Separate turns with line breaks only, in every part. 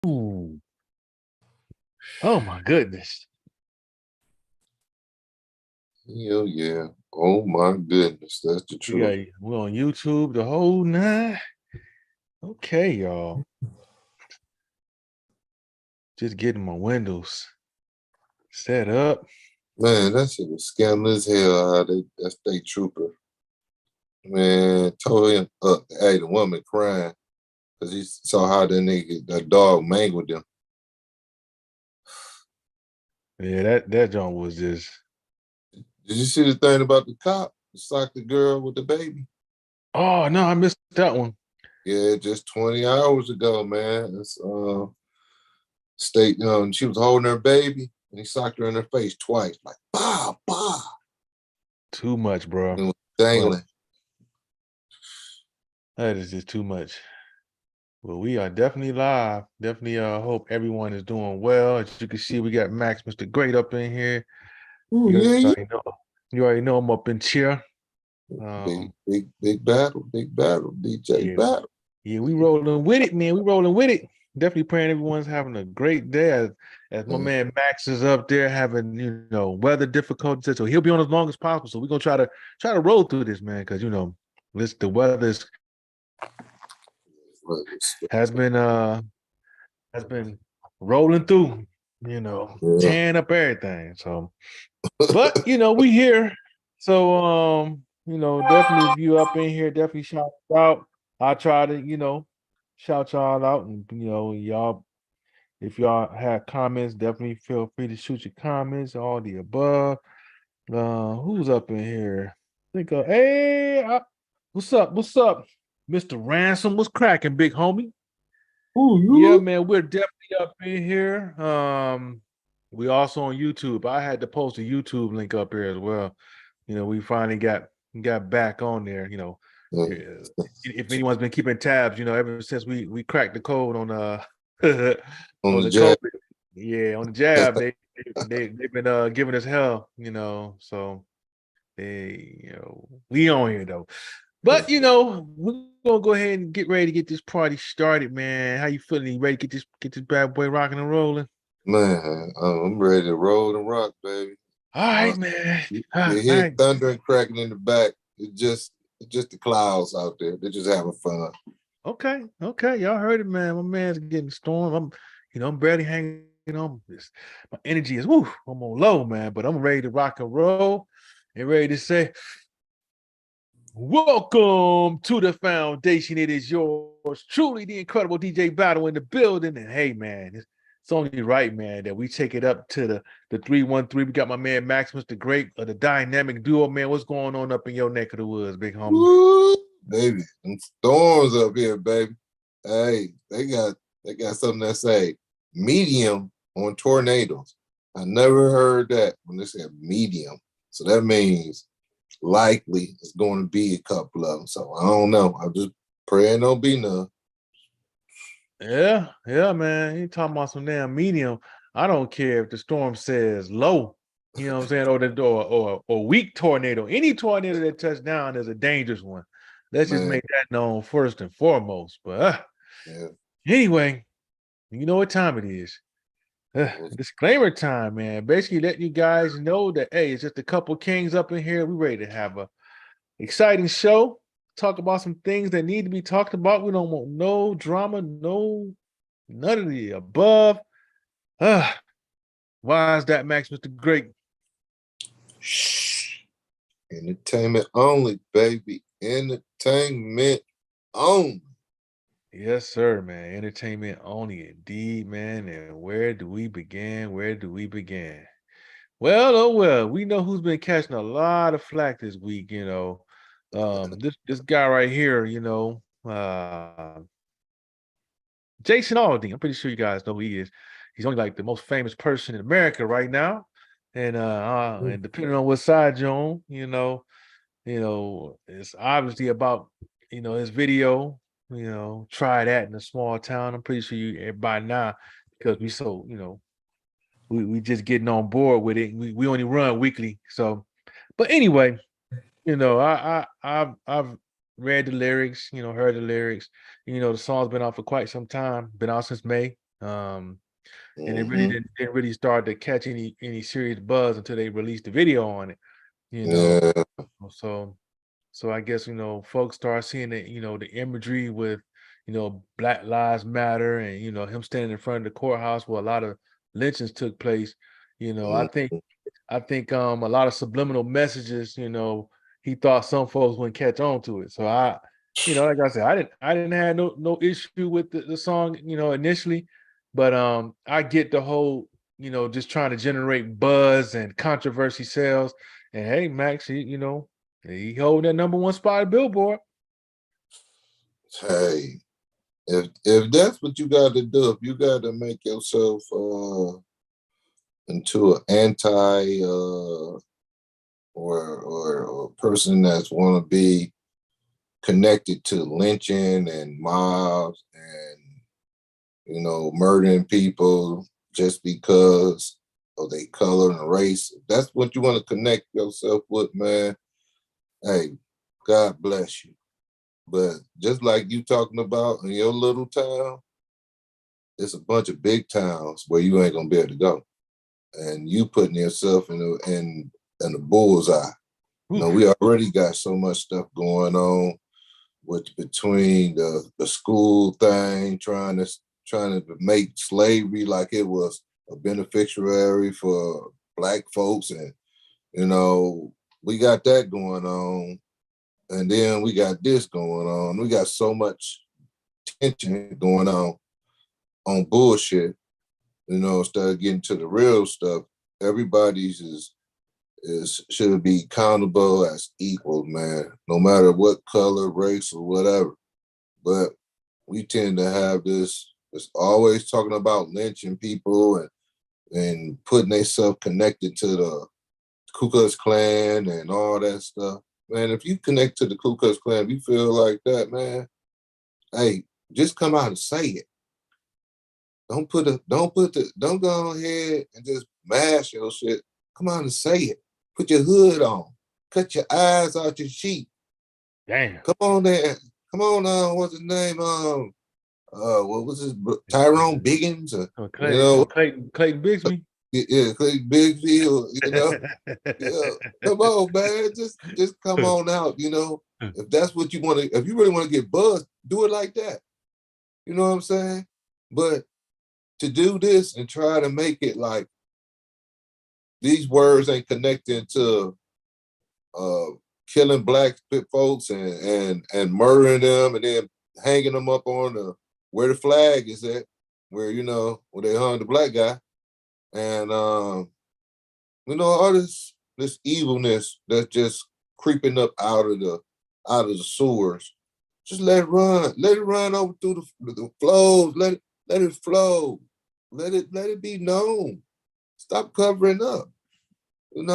Ooh. Oh my goodness.
Hell yeah. Oh my goodness. That's the truth.
We're on YouTube the whole night. Okay, y'all. Just getting my windows set up.
Man, that shit was scandalous as hell how that state trooper, man, told him up. Hey, the woman crying because he saw how that dog mangled him.
Yeah, that joint was just
Did you see the thing about the cop? It's like the girl with the baby.
oh no, I missed that one.
Yeah, just 20 hours ago, man. It's state, she was holding her baby and he socked her in her face twice, like bah, bah.
Too much, bro.
And was
But
dangling.
that is just too much. Well, we are definitely live. Definitely hope everyone is doing well. As you can see, we got Max, Mr. Great up in here.
Oh,
You
yeah, yeah.
already know. You already know I'm up in cheer.
Big battle, DJ
Yeah,
battle.
yeah, we rolling with it, man. We rolling with it. Definitely praying everyone's having a great day. As my
Mm.
man Max is up there having, weather difficulties, so he'll be on as long as possible. So we're gonna try to roll through this, man, because this the weather has been has been rolling through,
Yeah.
tearing up everything. So, but we here. So definitely if you up in here, definitely shout out. I try to, shout y'all out, and y'all, if y'all have comments, definitely feel free to shoot your comments, all the above. Who's up in here? Think of hey, what's up? What's up, Mr. Ransom? What's cracking, big homie?
Ooh,
Yeah,
you.
man, we're definitely up in here. We also on YouTube. I had to post a YouTube link up here as well. We finally got back on there.
Yeah.
Yeah, if anyone's been keeping tabs, ever since we cracked the code on
On
on
the
the
jab.
COVID, yeah, on the jab, they've been giving us hell, so we on here though. But we're gonna go ahead and get ready to get this party started, man. How you feeling? You ready to get this bad boy rocking and rolling?
Man, I'm ready to roll and rock, baby.
All
Uh,
right, man.
you
All
hear
right.
thunder and cracking in the back. It's just the clouds out there. They're just having fun.
Okay, okay. Y'all heard it, man. My man's getting stormed. I'm barely hanging on. My energy is I'm on low, man. But I'm ready to rock and roll and ready to say, welcome to the foundation. It is yours truly, the incredible DJ Battle in the building. And hey, man, it's only right, man, that we take it up to the 313. We got my man Maximus the Great, the dynamic duo, man. What's going on up in your neck of the woods, big homie?
Woo, baby, them storms up here, baby. Hey, they got something that say medium on tornadoes. I never heard that when they said medium. So that means likely it's going to be a couple of them. So I don't know. I'm just praying don't be none.
Yeah, man. You talking about some damn medium. I don't care if the storm says low, you know what I'm saying, or weak tornado. Any tornado that touches down is a dangerous one. Let's just
Man,
make that known first and foremost. But
yeah.
anyway, you know what time it is. Disclaimer time, man. Basically, letting you guys know that hey, it's just a couple kings up in here. We ready to have a exciting show. Talk about some things that need to be talked about. We don't want no drama, none of the above. Uh, why is that, Max, Mr. Great?
Shh. Entertainment only, baby. Entertainment only.
Yes, sir, man. Entertainment only indeed, man. And where do we begin? Where do we begin? Well, oh well, we know who's been catching a lot of flack this week, this guy right here, Jason Aldean. I'm pretty sure you guys know who he is. He's only like the most famous person in America right now. And depending on what side you're on, it's obviously about, his video, try that in a small town. I'm pretty sure everybody now, because we just getting on board with it. We only run weekly. So, but anyway, I've read the lyrics, heard the lyrics. The song's been out for quite some time, been out since May. And it really
Mhm.
didn't really start to catch any serious buzz until they released the video on it, you know.
Yeah.
So so I guess folks start seeing it, the imagery with Black Lives Matter and him standing in front of the courthouse where a lot of lynchings took place. I think
Mhm.
a lot of subliminal messages, he thought some folks wouldn't catch on to it. So like I said, I didn't have no issue with the song, initially, but I get the whole, just trying to generate buzz and controversy sales. And hey, Max, he holding that number one spot at Billboard.
Hey, if that's what you got to do, if you got to make yourself into an anti or a person that's want to be connected to lynching and mobs and murdering people just because of their color and race, if that's what you want to connect yourself with, man, hey, God bless you. But just like you talking about in your little town, it's a bunch of big towns where you ain't gonna be able to go, and you putting yourself in the bullseye. We
Oof.
already got so much stuff going on with between the school thing, trying to make slavery like it was a beneficiary for black folks, and we got that going on, and then we got this going on. We got so much tension going on bullshit. Instead of getting to the real stuff, everybody's is should be accountable as equal, man, no matter what color, race, or whatever. But we tend to have this always talking about lynching people and putting themselves connected to the Ku Klux Klan and all that stuff. Man, if you connect to the Ku Klux Klan, if you feel like that, man, hey, just come out and say it. Don't go ahead and just mash your shit. Come out and say it. Put your hood on. Cut your eyes out your sheet.
Damn.
Come on there. Come on, what's his name? What was his Tyrone Biggins?
Clayton Bigsby.
Yeah, Clay Bigfield. Yeah. Come on, man. Just come on out. If that's what you want to, if you really want to get buzzed, do it like that. You know what I'm saying? But to do this and try to make it like these words ain't connecting to uh, killing black folks and murdering them and then hanging them up on where the flag is at, where where they hung the black guy, and all this evilness that's just creeping up out of the sewers. Just let it run over through the flows, let it flow, let it be known. Stop covering up, And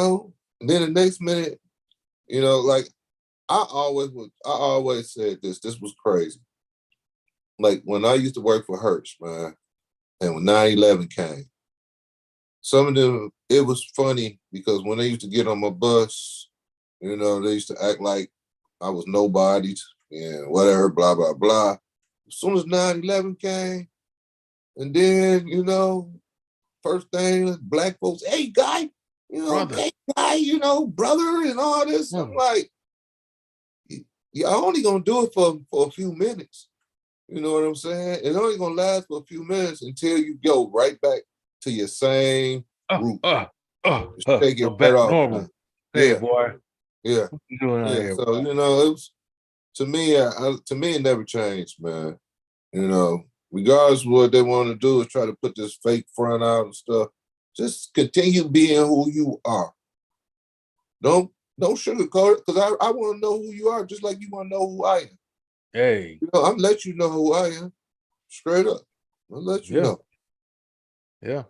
then the next minute, like I always said this was crazy. Like when I used to work for Hertz, man, and when 9/11 came, some of them, it was funny because when they used to get on my bus, they used to act like I was nobody and whatever, blah, blah, blah. As soon as 9/11 came, and then, first thing, black folks, hey, guy,
Brother.
hey, guy, brother, and all this. I'm like, you're only going to do it for a few minutes. You know what I'm saying? It's only going to last for a few minutes until you go right back to your same route. Take it
So
right
back
off.
normal. Hey,
Yeah,
boy.
yeah,
What you doing out
yeah.
here,
So,
boy?
it was, to me, it never changed, man. Regardless of what they want to do is try to put this fake front out and stuff. Just continue being who you are. Don't don't sugarcoat it because I want to know who you are just like you want to know who I am.
Hey.
I'm let you know who I am. Straight up. I'll let you
Yeah.
know.
Yeah.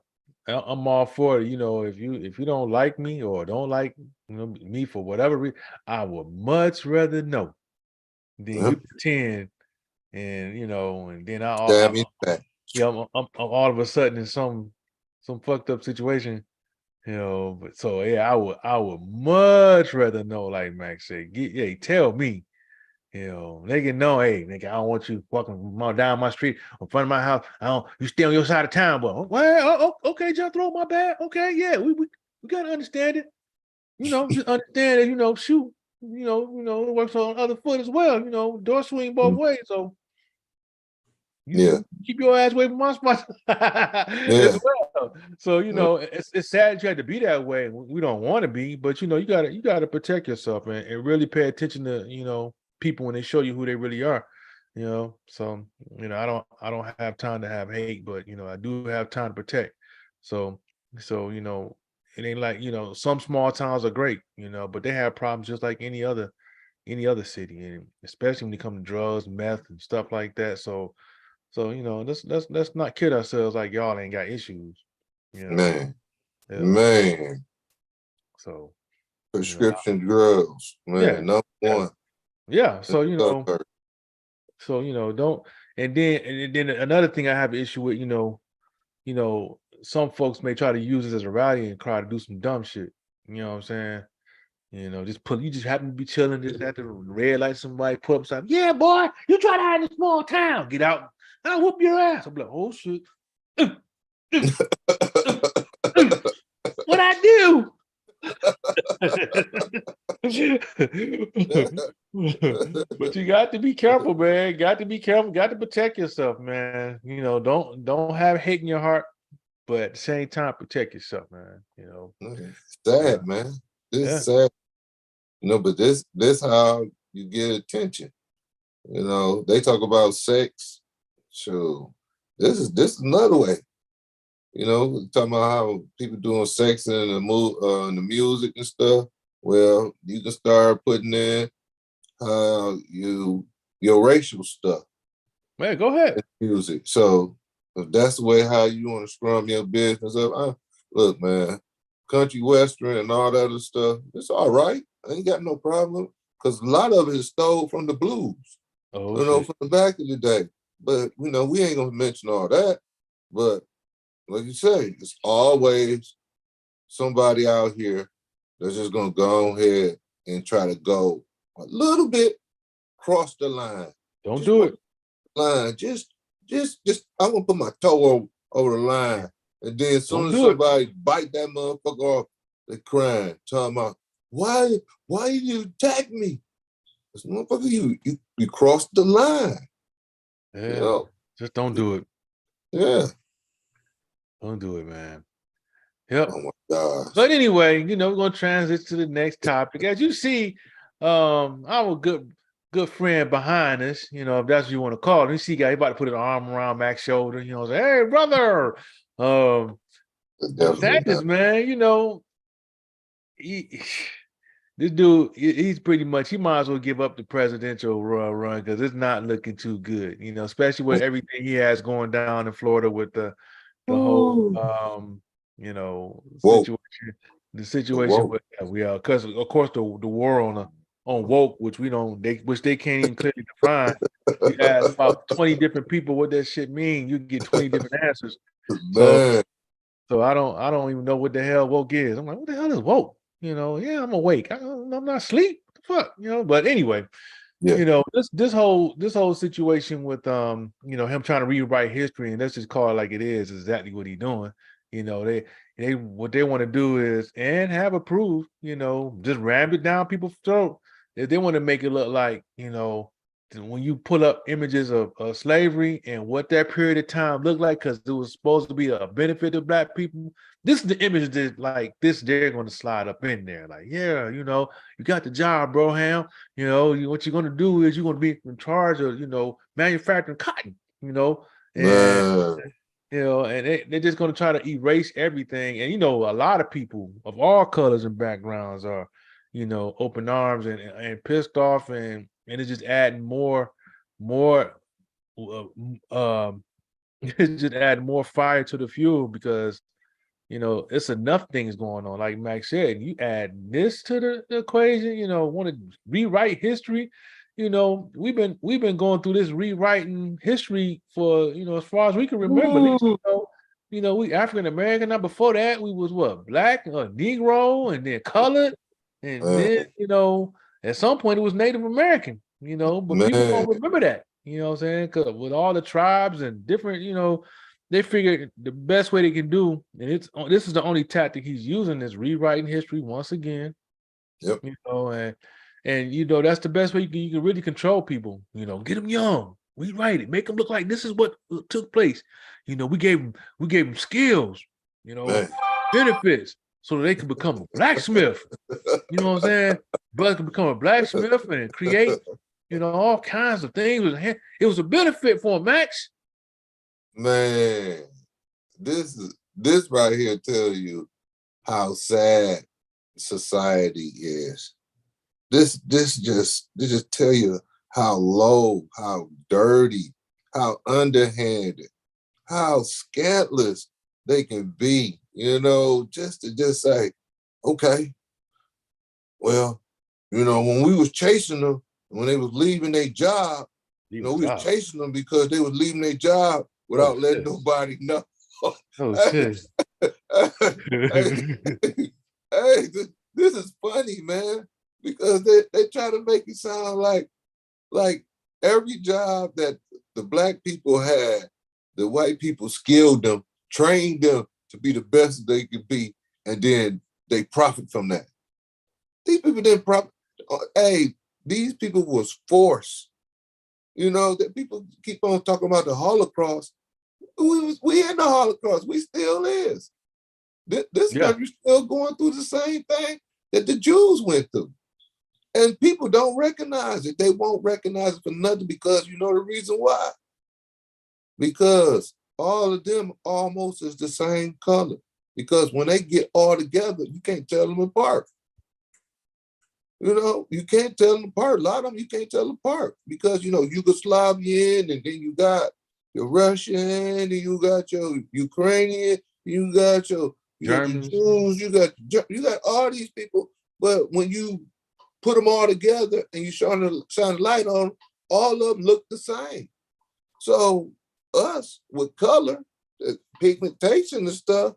I'm all for it. If you don't like me or don't like me for whatever reason, I would much rather know than you
Yep.
pretend and then
Stab me back.
I'm all of a sudden in some fucked up situation. But so yeah, I would much rather know, like Max said, tell me, You know, they can know, hey, nigga, I don't want you walking down my street in front of my house. I don't, you stay on your side of town, but well, okay, John Throw, my bad. Okay, yeah, we gotta understand it. You know, just understand that, you know, shoot, it works on other foot as well. You know, door swing both ways. So
Yeah.
you keep your ass away from my spot as well. So, you know, it's sad that you had to be that way. We don't want to be, but you know, you gotta protect yourself and really pay attention to, you know, people when they show you who they really are. You know, so you know, I don't have time to have hate, but you know, I do have time to protect. So you know, it ain't like, you know, some small towns are great, you know, but they have problems just like any other city, and especially when it comes to drugs, meth, and stuff like that. So you know, let's not kid ourselves like y'all ain't got issues. You know,
Man.
yeah.
Man.
So you know,
Prescription drugs,
yeah,
man. Number
yeah,
one.
yeah. So
Sucker.
don't. And then another thing I have an issue with, you know, some folks may try to use this as a rally and try to do some dumb shit. You know what I'm saying? You know, you just happen to be chilling, just at the red light, somebody put up something. Yeah, boy, you try to hide in a small town. Get out. I'll whoop your ass. I'm like, oh shit. What I do? But you got to be careful, man. Got to be careful. Got to protect yourself, man. You know, don't have hate in your heart, but at the same time, protect yourself, man. You know, yeah,
Sad, man. This
yeah.
is sad. You know, but this how you get attention. You know, they talk about sex. So this is another way. You know, talking about how people doing sex in the music and stuff. Well, you can start putting in your racial stuff
Man, go ahead.
in music. So if that's the way how you want to scrum your business up, look, man, country western and all that other stuff, it's all right. I ain't got no problem because a lot of it is stole from the blues.
Oh
You know,
shit.
from the back of the day. But you know, we ain't gonna mention all that. But like you say, it's always somebody out here that's just gonna go ahead and try to go a little bit cross the line.
Don't
Just
do
one
it.
line. Just I'm gonna put my toe over the line. And then as soon
Don't
as
do it.
somebody bite that motherfucker off, they crying, talking about why you attack me? This motherfucker, you crossed the line. You
Yeah.
know?
Just don't do it.
Yeah.
Don't do it, man. Yep.
Oh my gosh.
But anyway, you know, we're gonna transition to the next topic. As you see, our good friend behind us, you know, if that's what you want to call him. You see, guy, he about to put an arm around Mac's shoulder, you know, say, hey, brother.
Definitely
DeSantis,
not.
man, you know, he this dude, he's pretty much, he might as well give up the presidential run because it's not looking too good, you know, especially with everything he has going down in Florida with the whole
Ooh.
you know,
Whoa.
the situation
Whoa.
with we are, because of course the war on woke, which they can't even clearly define. You ask about 20 different people what that shit mean, you get 20 different answers. So
Man.
I don't even know what the hell woke is. I'm like, what the hell is woke? You know, yeah, I'm awake. I'm not asleep. What the fuck, you know. But anyway,
Yeah.
you know, this whole situation with you know, him trying to rewrite history, and let's just call it like it is exactly what he's doing. You know, they what they want to do is, and have approved, you know, just ram it down people's throat. They want to make it look like, you know, when you pull up images of slavery and what that period of time looked like, because it was supposed to be a benefit to black people. This is the image that like this they're going to slide up in there. Like, yeah, you know, you got the job, bro, Ham. You know, what you're going to do is you're going to be in charge of, you know, manufacturing cotton, you know, and
Man.
you know, and they're just going to try to erase everything. And you know, a lot of people of all colors and backgrounds are, you know, open arms and pissed off, and it's just adding more it's just adding more fire to the fuel, because you know, it's enough things going on. Like Max said, you add this to the equation, you know, want to rewrite history. You know, we've been going through this rewriting history for, you know, as far as we can remember. At least,
Ooh.
you know, we African American. Now before that, we was what, black, Negro, and then colored, and
Man.
then, you know, at some point it was Native American. but people
Man,
don't remember that. You know what I'm saying? Because with all the tribes and different, they figured the best way they can do, and this is the only tactic he's using, is rewriting history once again.
yep.
And that's the best way you can really control people. Get them young, rewrite it, make them look like this is what took place. We gave them skills,
Man.
benefits, so they could become a blacksmith. You know what I'm saying? Brother could become a blacksmith and create, all kinds of things. It was a benefit for him, Max.
Man, this right here tell you how sad society is. This just tell you how low, how dirty, how underhanded, how scantless they can be. Just to say, okay, well, when we was chasing them, when they was leaving their job, we was chasing them because they was leaving their job without letting nobody know.
Shit.
Hey, this is funny, man, because they try to make it sound like every job that the black people had, the white people skilled them, trained them to be the best they could be, and then they profit from that. These people didn't profit. Hey, these people was forced. That people keep on talking about the Holocaust. We in the Holocaust. We still is. This country's still going through the same thing that the Jews went through. And people don't recognize it. They won't recognize it for nothing, because you know the reason why? Because all of them almost is the same color. Because when they get all together, you can't tell them apart. You can't tell them apart. A lot of them you can't tell them apart because, Yugoslavian, and then you got your Russian, and you got your Ukrainian, you got your Jews, you got all these people. But when you put them all together and you shine a light on them, all of them look the same. So us with color, pigmentation and stuff,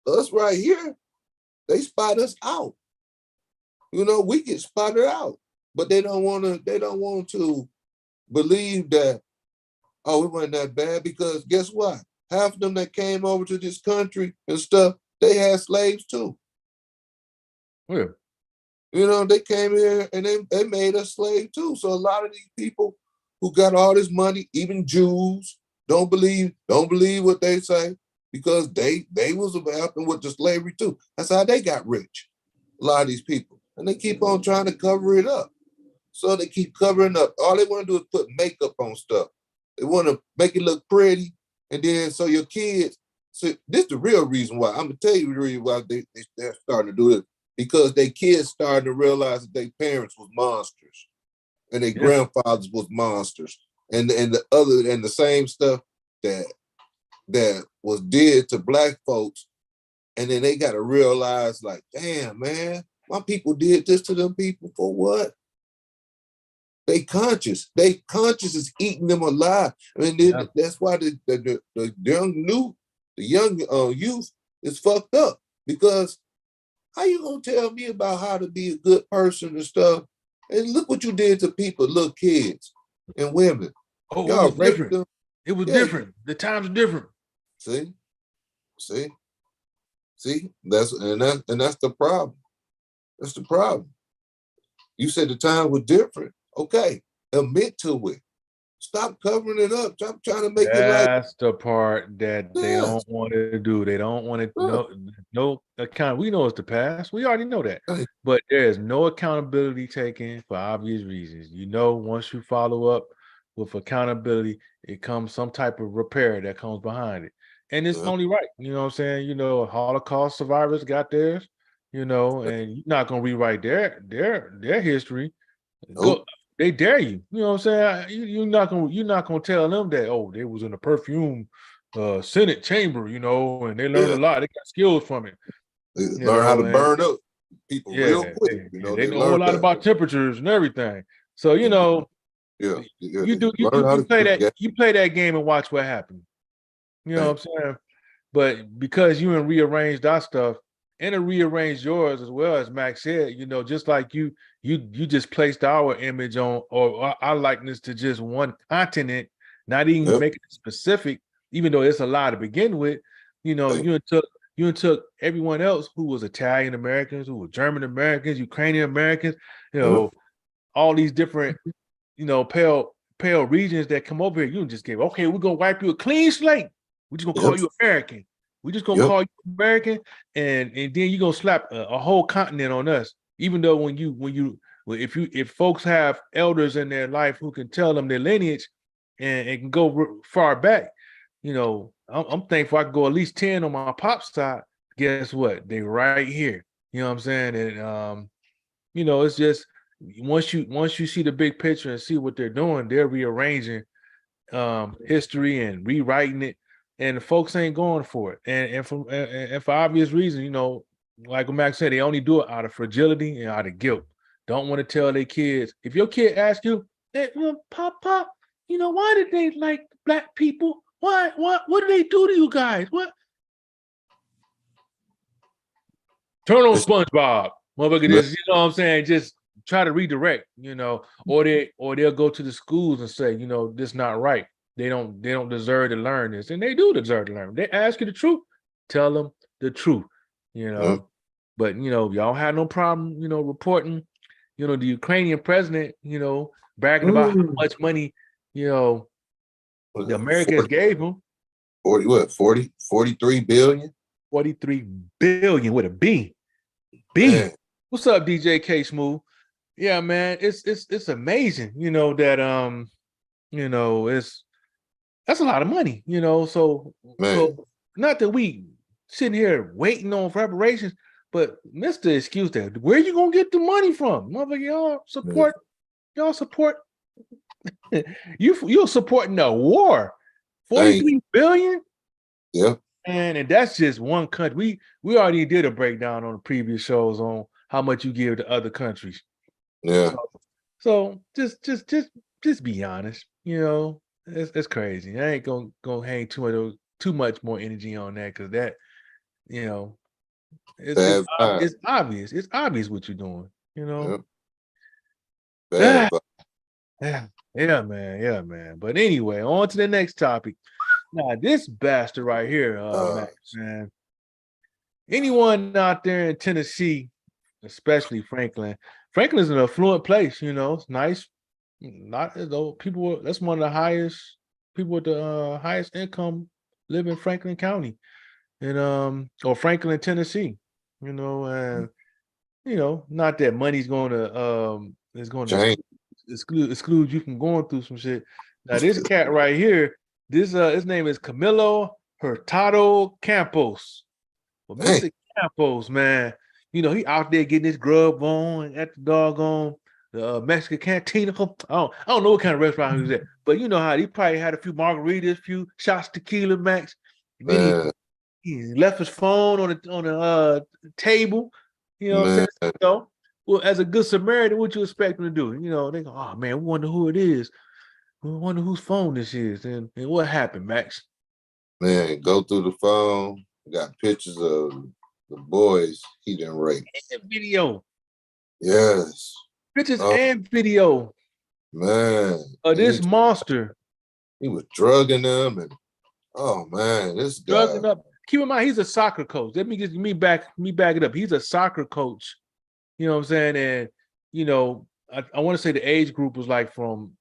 us right here, they spot us out. We get spotted out, but they don't want to believe that, oh, it wasn't that bad, because guess what? Half of them that came over to this country and stuff, they had slaves too.
Yeah.
They came here and they made us slave too. So a lot of these people who got all this money, even Jews, don't believe what they say, because they was helping with the slavery too. That's how they got rich. A lot of these people. And they keep on trying to cover it up. So they keep covering up. All they want to do is put makeup on stuff. They want to make it look pretty. And then so your kids, so this is the real reason why. I'm going to tell you the reason why they're starting to do it. Because their kids starting to realize that their parents was monsters. And their grandfathers was monsters. And the same stuff that was did to black folks. And then they got to realize, like, damn, man, my people did this to them people for what? They conscious is eating them alive. And then that's why the young youth is fucked up, because how you gonna tell me about how to be a good person and stuff? And look what you did to people, little kids and women.
Oh, y'all raped them. It was different. The times are different.
See, that's the problem. That's the problem. You said the time was different. Okay, admit to it. Stop covering it up. Stop trying to make it like.
That's the part that they don't want to do. They don't want to no account. We know it's the past. We already know that. But there's no accountability taken for obvious reasons. Once you follow up with accountability, it comes some type of repair that comes behind it. And it's only right. You know what I'm saying? Holocaust survivors got theirs, and you're not gonna rewrite their history. They dare you. You know what I'm saying? You're not gonna tell them that, oh, they was in the perfume Senate chamber, and they learned a lot. They got skills from it.
They learn how to burn up people real quick.
They know a whole lot about temperatures and everything. So you play that game and watch what happens. You know what I'm saying? But because you rearranged our stuff, to rearrange yours as well, as Max said. You know, just like you just placed our image on or our likeness to just one continent, not even making it specific, even though it's a lot to begin with. You know, you took everyone else who was Italian Americans, who were German Americans, Ukrainian Americans, you know, all these different, you know, pale regions that come over here. You just gave, okay, we're gonna wipe you a clean slate. We're just gonna call you American. We're just gonna call you American, and then you're gonna slap a whole continent on us. Even though if folks have elders in their life who can tell them their lineage and it can go far back, you know, I'm thankful I can go at least 10 on my pop's side. Guess what? They right here. You know what I'm saying? And you know, it's just once you see the big picture and see what they're doing, they're rearranging history and rewriting it, and the folks ain't going for it. And for obvious reasons, you know, like what Max said, they only do it out of fragility and out of guilt. Don't want to tell their kids. If your kid asks you, hey, you know, Pop, you know, why did they like black people? Why? What do they do to you guys? What? Turn on SpongeBob. Motherfucker, just, you know what I'm saying? Just try to redirect, you know, or they'll go to the schools and say, you know, this not right. They don't deserve to learn this. And they do deserve to learn. They ask you the truth, tell them the truth, you know. But you know, y'all have no problem, you know, reporting, you know, the Ukrainian president, you know, bragging about how much money, you know, the Americans gave him.
43 billion?
43 billion with a B. Man. What's up, DJ K Smooth? Yeah, man, it's amazing, you know, that you know, that's a lot of money, you know. So not that we sitting here waiting on reparations, but Mr. Excuse that, where you gonna get the money from? Mother, y'all support you're supporting the war. 43 billion?
Yeah.
And that's just one country. We already did a breakdown on the previous shows on how much you give to other countries.
Yeah.
So just be honest. You know, it's crazy. I ain't gonna hang too much more energy on that, because that, you know, it's obvious. It's obvious what you're doing. You know. Yeah, man. But anyway, on to the next topic. Now, this bastard right here, Max, man. Anyone out there in Tennessee, especially Franklin. Franklin's an affluent place, you know. It's nice. Not though people. That's one of the highest people with the highest income live in Franklin County, and or Franklin, Tennessee. You know, and you know, not that money's going to exclude you from going through some shit. Now, this cat right here, his name is Camilo Hurtado Campos. Well, Mr. Campos, man, you know, he out there getting his grub on at the doggone Mexican cantina. I don't know what kind of restaurant he was at, but you know how he probably had a few margaritas, a few shots tequila, Max. Then he left his phone on the table. You know what I'm saying? So, well, as a good Samaritan, what you expect him to do? You know, they go, oh man, we wonder who it is. We wonder whose phone this is. And what happened, Max?
Man, go through the phone. Got pictures of the boys he done raped.
And video.
Yes.
Pictures and video.
Man.
This monster.
He was drugging them, and oh man, this guy.
Drugging up. Keep in mind, he's a soccer coach. Let me back it up. He's a soccer coach. You know what I'm saying? And you know, I want to say the age group was like from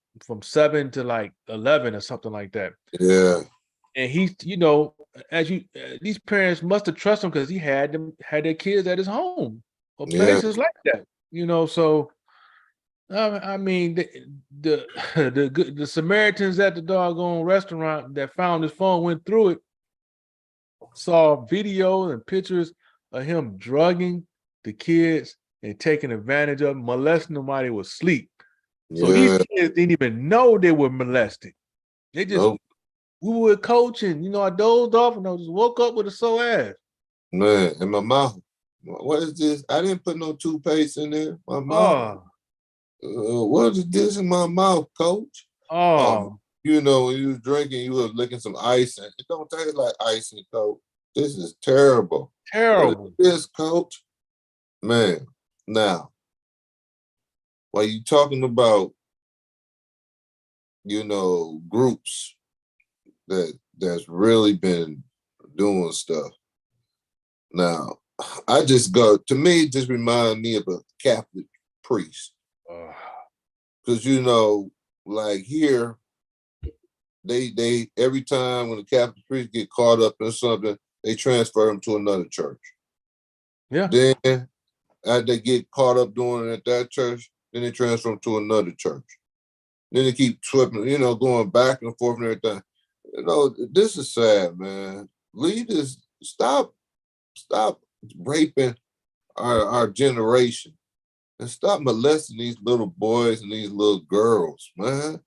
7 to like 11 or something like that.
Yeah.
And he's, you know, these parents must have trusted him because he had their kids at his home or places like that. You know, so I mean, the Samaritans at the doggone restaurant that found his phone went through it, saw video and pictures of him drugging the kids and taking advantage of them, molesting them while they were asleep. So these kids didn't even know they were molested. They just we were coaching, you know, I dozed off and I just woke up with a sore ass.
Man, in my mouth. What is this? I didn't put no toothpaste in there. My mouth. What is this in my mouth, coach? You know, when you was drinking, you was licking some ice, and it don't taste like icing, coach. This is terrible.
Terrible.
This coach, man. Now, while you talking about, groups that's really been doing stuff. Now, I just go to me, it just remind me of a Catholic priest. Because like here, they every time when the Catholic priest get caught up in something, they transfer them to another church.
Yeah.
Then after they get caught up doing it at that church, then they transfer them to another church. Then they keep swapping, going back and forth and everything. This is sad, man. Leaders, stop raping our generation and stop molesting these little boys and these little girls, man.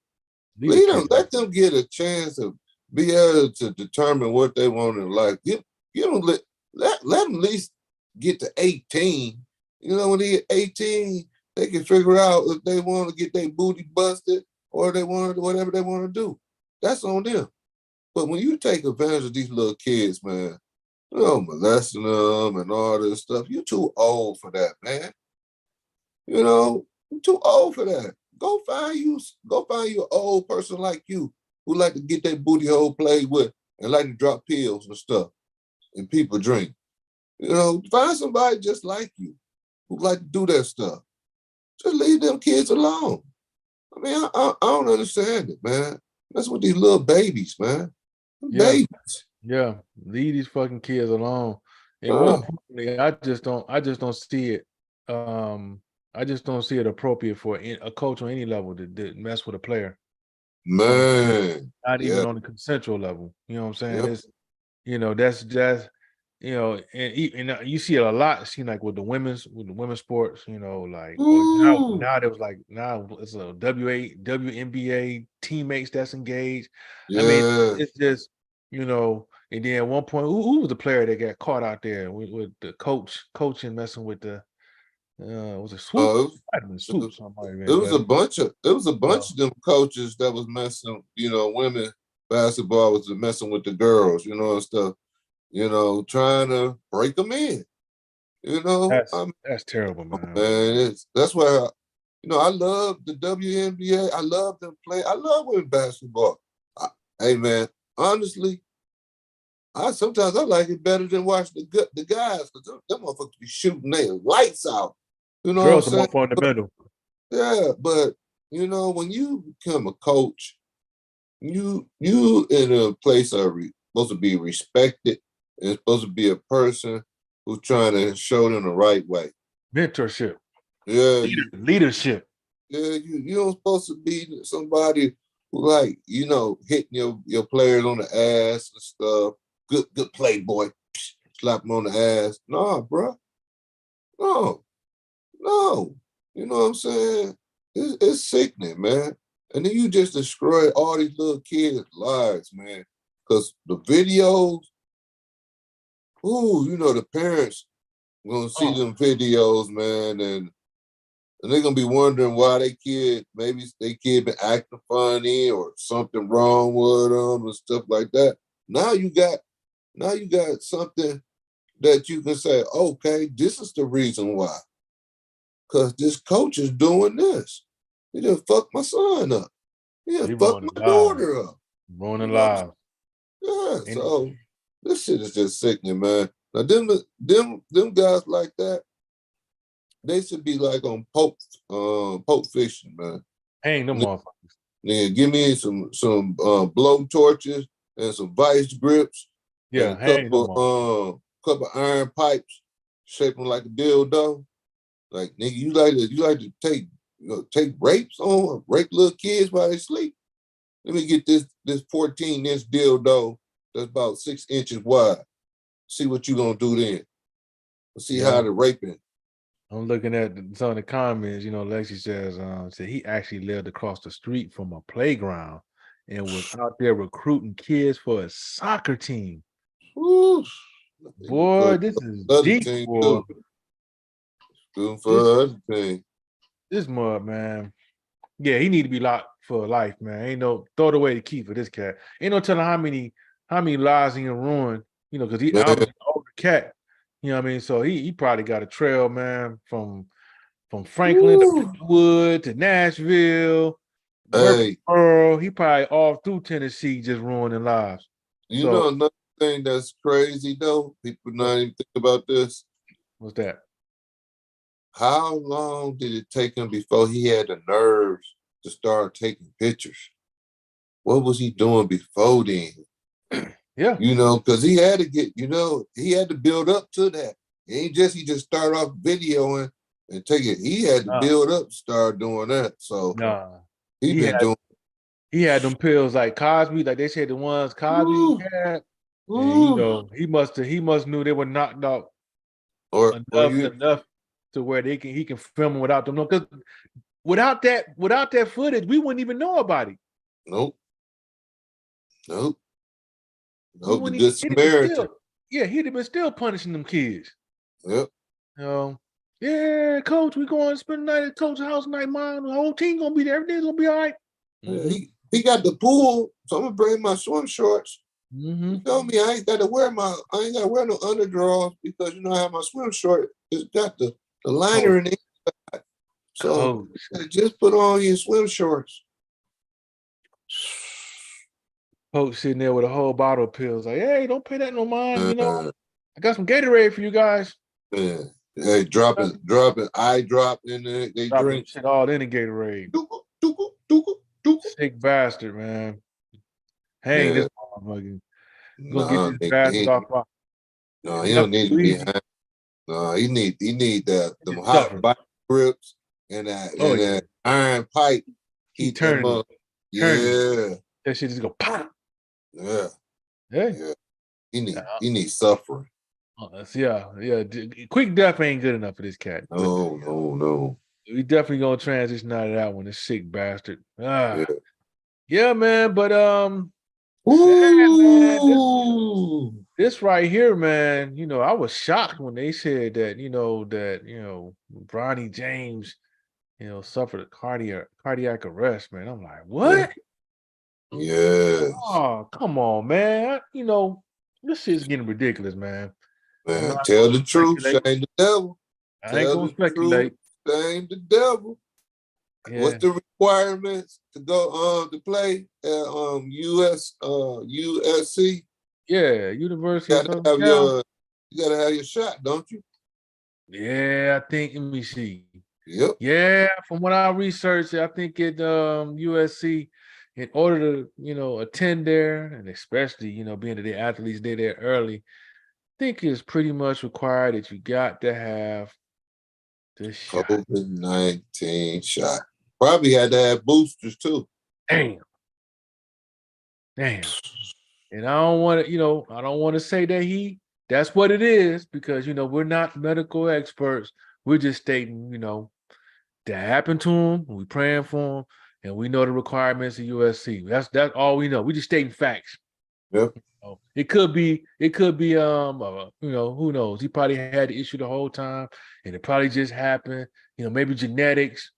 Let them get a chance to be able to determine what they want in life. Give them let them at least get to 18. When they get 18, they can figure out if they want to get their booty busted or they want to whatever they want to do. That's on them. But when you take advantage of these little kids, man, molesting them and all this stuff, you're too old for that, man. You're too old for that. Go find you an old person like you who like to get their booty hole played with and like to drop pills and stuff and people drink. Find somebody just like you who like to do that stuff. Just leave them kids alone. I mean, I don't understand it, man. That's what these little babies, man. Babies.
Yeah, leave these fucking kids alone. And more importantly, I just don't see it. I just don't see it appropriate for a coach on any level to mess with a player.
Man,
not even on the consensual level. You know what I'm saying? It's that's and you see it a lot. It seems like with the women's sports, like now there was like now it's a WNBA teammates that's engaged.
Yeah.
I mean, it's just and then at one point, who was the player that got caught out there with the coaching messing with the was it Swoop?
It was a bunch of them coaches that was messing, women basketball was messing with the girls, and stuff, trying to break them in.
That's terrible, man.
Man, that's why I love the WNBA. I love them play. I love women basketball. Hey man, honestly, sometimes I like it better than watching the guys because them motherfuckers be shooting their lights out.
Girls are more fundamental.
Yeah, but when you become a coach, you in a place of supposed to be respected and supposed to be a person who's trying to show them the right way.
Mentorship.
Yeah.
Leadership.
Yeah, you don't supposed to be somebody who hitting your players on the ass and stuff. Good play, boy. Slap them on the ass. Nah, bro. No. You know what I'm saying? It's sickening, man. And then you just destroy all these little kids' lives, man. Because the videos, the parents gonna see them videos, man, and they're gonna be wondering why maybe they kid been acting funny or something wrong with them and stuff like that. Now you got something that you can say, okay, this is the reason why. Because this coach is doing this. He done fucked my son up. He done fucked my daughter up.
Ruining lives.
Yeah, so this shit is just sickening, man. Now them guys like that, they should be like on Pope Fiction, man.
Hang them motherfuckers.
Nigga, give me some blow torches and some vice grips.
Yeah,
and a couple iron pipes shaped them like a dildo. Like nigga, you like to take rapes on rape little kids while they sleep. Let me get this 14-inch dildo that's about 6 inches wide. See what you gonna do then. See how the raping.
I'm looking at some of the comments. Lexi says, he actually lived across the street from a playground and was out there recruiting kids for a soccer team.
Oof.
Boy, this is deep, boy.
For other thing.
This mud, man. Yeah, he need to be locked for life, man. Ain't no throw it away to keep for this cat. Ain't no telling how many lives he can ruin. Because he obviously an older cat. You know what I mean? So he probably got a trail, man, from Franklin to Brentwood to Nashville,
Hey,
Murfreesboro. He probably all through Tennessee just ruining lives.
you
So
know another thing that's crazy though? People not even think about this.
what's that?
How long did it take him before he had the nerves to start taking pictures? What was he doing before then?
Yeah.
You know, because he had to get, he had to build up to that. He just started off videoing and take it. He had to build up to start doing that. So
Nah.
he been doing.
He had them pills like Cosby, like they said the ones Cosby had. And he must knew they were knocked out
or
enough to where he can film them without them. Because without that footage, we wouldn't even know about it.
Nope. The
Good Samaritan. He'd have been still punishing them kids.
Yep.
Yeah, coach, we going to spend the night at coach's house tonight, mom. The whole team gonna be there. Everything's gonna be all right.
He got the pool, so I'm gonna bring my swim shorts.
He
told me I ain't gotta wear no underdrawers because I have my swim short. It's got the liner in it. So just put on your swim shorts.
Coach sitting there with a whole bottle of pills, like, hey, don't pay that no mind. I got some Gatorade for you guys.
Yeah. Hey, dropping eye drop in there. They drink
shit all in the Gatorade. Sick bastard, man. Hang this motherfucker. Gonna get this bastard off.
No, he don't need to be hanged. No, he need them hot bike grips and that iron pipe.
He turned them up.
Yeah.
That shit just go pop.
Yeah.
Yeah.
He needs suffering.
Yeah. Quick death ain't good enough for this cat.
No.
We definitely gonna transition out of that one. This sick bastard. Yeah, man. But sad, man. This right here, man. I was shocked when they said that. Bronny James, suffered a cardiac arrest. Man, I'm like, what?
Yeah.
Oh, come on, man. This shit's getting ridiculous, man.
Man, tell the truth, shame the devil.
I ain't gonna speculate.
Shame the devil. Yeah. What's the requirements to go to play at USC?
Yeah, University.
You gotta have your shot, don't you?
Yeah, I think. Let me see.
Yep.
Yeah, from what I researched, I think at USC, in order to attend there, and especially being that the athletes they're there early, I think it's pretty much required that you got to have the shot.
COVID-19 shot. Probably had to have boosters too.
Damn. And I don't want to, I don't want to say that that's what it is, because we're not medical experts. We're just stating, that happened to him. We're praying for him, and we know the requirements of USC. That's all we know. We just stating facts.
Yep.
It could be, who knows? He probably had the issue the whole time, and it probably just happened. Maybe genetics.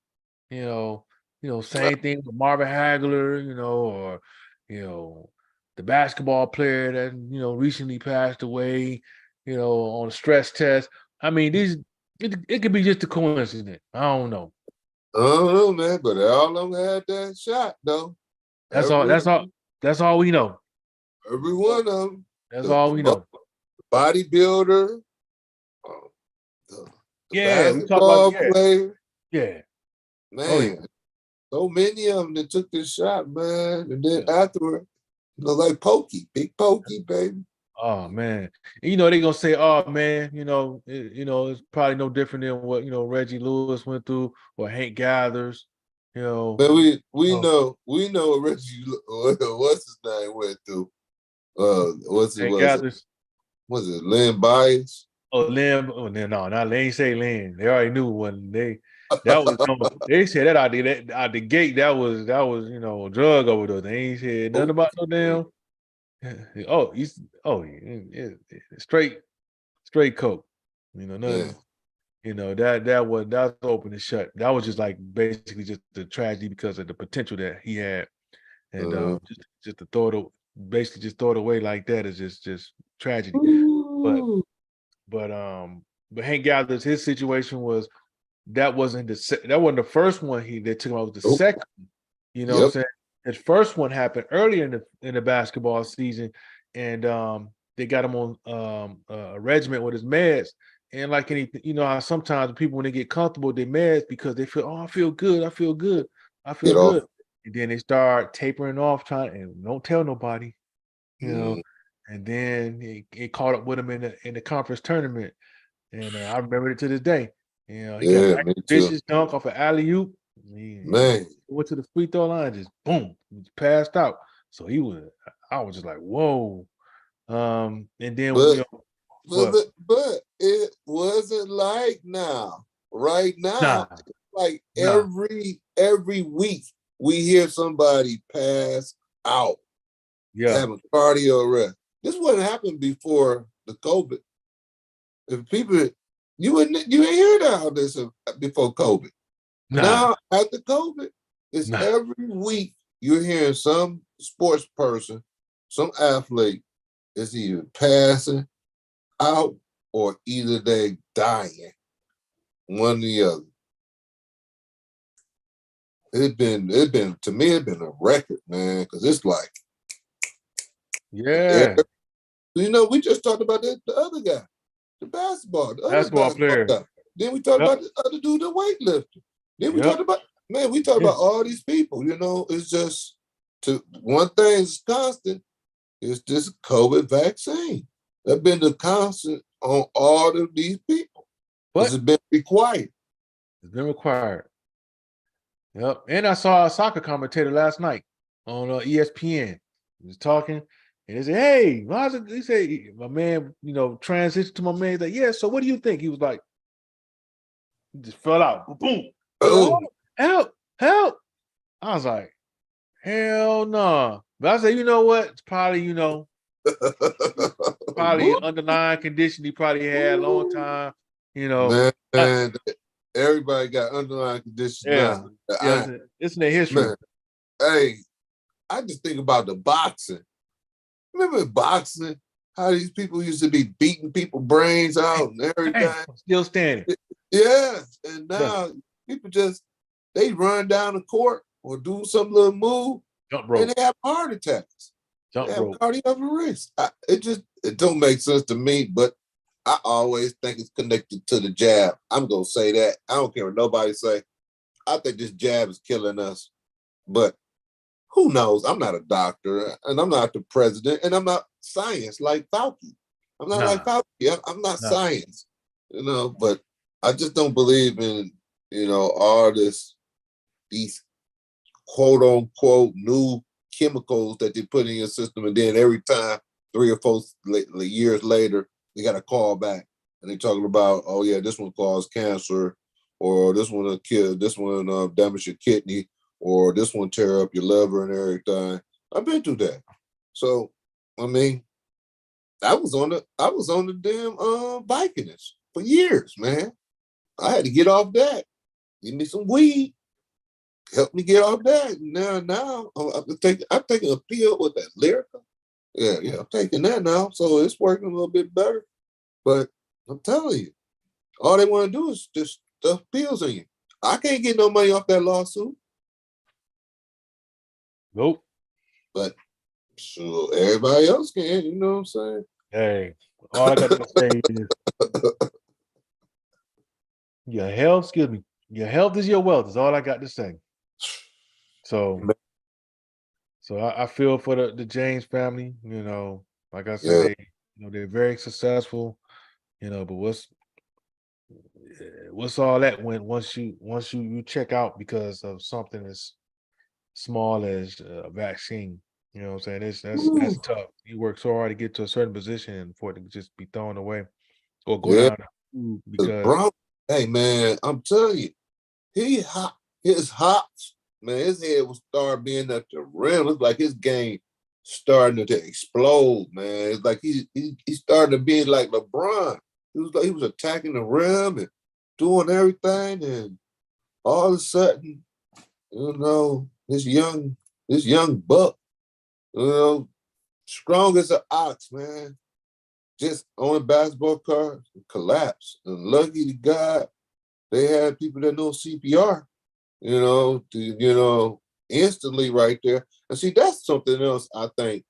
Same thing with Marvin Hagler. Or the basketball player that recently passed away. On a stress test. I mean, it could be just a coincidence. I don't know.
I don't know, man, but all of them had that shot, though.
That's all we know.
Every one of them.
That's all we know.
Bodybuilder.
We talk about
player.
Yeah.
Man, so many of them that took this shot, man, and then afterward, like Pokey, big Pokey, baby.
Oh man, and, they're gonna say, "Oh man, it's probably no different than what Reggie Lewis went through or Hank Gathers."
But we know what Reggie, what's his name went through.
Gathers.
Was it Lynn Bias?
Oh, Lynn. Oh, no, not they ain't say Lynn. They already knew when that was they said that out the gate. That was a drug overdose. They ain't said nothing about no damn. Straight coke. Nothing. That was open and shut. That was just like basically just the tragedy because of the potential that he had, and just to throw it away like that is just tragedy. But but Hank Gathers, his situation was that wasn't the first one that took him out. Was the
Nope.
second. You know what I'm
Yep.
saying? His first one happened earlier in the basketball season, and they got him on a regimen with his meds. And like anything, you know how sometimes people when they get comfortable with their meds because they feel, oh, I feel good, I feel good, I feel
Get off.
good. And then they start tapering off, trying and don't tell nobody, you know. And then it caught up with him in the conference tournament. And I remember it to this day. You know, he got a
Yeah,
nice
me too.
vicious dunk off an alley-oop. He
Man.
went to the free throw line, just boom, he passed out. So I was just like, whoa. And then
But
but
but it wasn't like now. Right now,
nah,
like
nah,
every week we hear somebody pass out
yeah,
having cardio arrest. This wouldn't happen before the COVID. If people you ain't hear about this before COVID.
nah,
Now after COVID, it's
nah.
every week you're hearing some sports person, some athlete is either passing out or either they dying. One or the other. It's been to me, it's been a record, man, because it's like
Yeah.
you know, we just talked about the other guy, the other
Basketball
basketball
player.
guy. Then we talked
Yep.
about the other dude, the weightlifter. Then we
Yep.
talked about we talked
Yeah.
about all these people. You know, it's just one thing is constant is this COVID vaccine. That's been the constant on all of these people. Because
But
it's been required.
it's been required. Yep. And I saw a soccer commentator last night on ESPN. He was talking, and he said, "Hey, how's it?" He said, "My man, you know, transitioned to my man." He's like, "Yeah. So, what do you think?" He was like, he just fell out. Boom.
Oh,
Help! Help! I was like, "Hell no!" Nah. But I said, "You know what? It's probably, probably an underlying condition he probably had a long time. You know, I,
man, everybody got underlying conditions
yeah,
now.
yeah. It's in their history.
Man, hey, I just think about the boxing. Remember boxing? How these people used to be beating people's brains out and everything.
Hey, I'm still standing.
Yeah, and
Yeah.
now people they run down the court or do some little move
Jump
and
rope.
they have heart attacks. They
Jump
have
rope.
cardiac arrest. It don't make sense to me, but I always think it's connected to the jab. I'm gonna say that. I don't care what nobody say. I think this jab is killing us. But who knows? I'm not a doctor, and I'm not the president, and I'm not science like Fauci. I'm not like
Nah,
Fauci. I'm not
nah.
science, But I just don't believe in all these quote unquote new chemicals that they put in your system, and then every time 3 or 4 years later, they got a call back and they're talking about, oh yeah, this one caused cancer, or this one kill, this one damage your kidney, or this one tear up your liver and everything. I've been through that, so I mean, I was on the damn Vikings for years, man. I had to get off that. Give me some weed, help me get off that. Now I'm taking a pill with that Lyrica. Yeah, I'm taking that now, so it's working a little bit better. But I'm telling you, all they want to do is just stuff pills in you. I can't get no money off that lawsuit,
Nope.
but sure, everybody else can. You know what I'm saying?
Hey, all I got to say is your health, excuse me, your health is your wealth, is all I got to say. So I feel for the James family, like I said,
Yeah.
they're very successful, but what's all that when once you check out because of something as small as a vaccine. You know what I'm saying? That's
Ooh,
tough. You work so hard to get to a certain position and for it to just be thrown away or go
yeah.
down the tube because
Bro, hey man, I'm telling you, he hot. His hops, man, his head was start being at the rim. It's like his game starting to explode, man. It's like he started to be like LeBron. He was attacking the rim and doing everything, and all of a sudden, this young buck, strong as an ox, man. just on a basketball card collapsed. And lucky to God, they had people that know CPR, instantly right there. And see, that's something else I think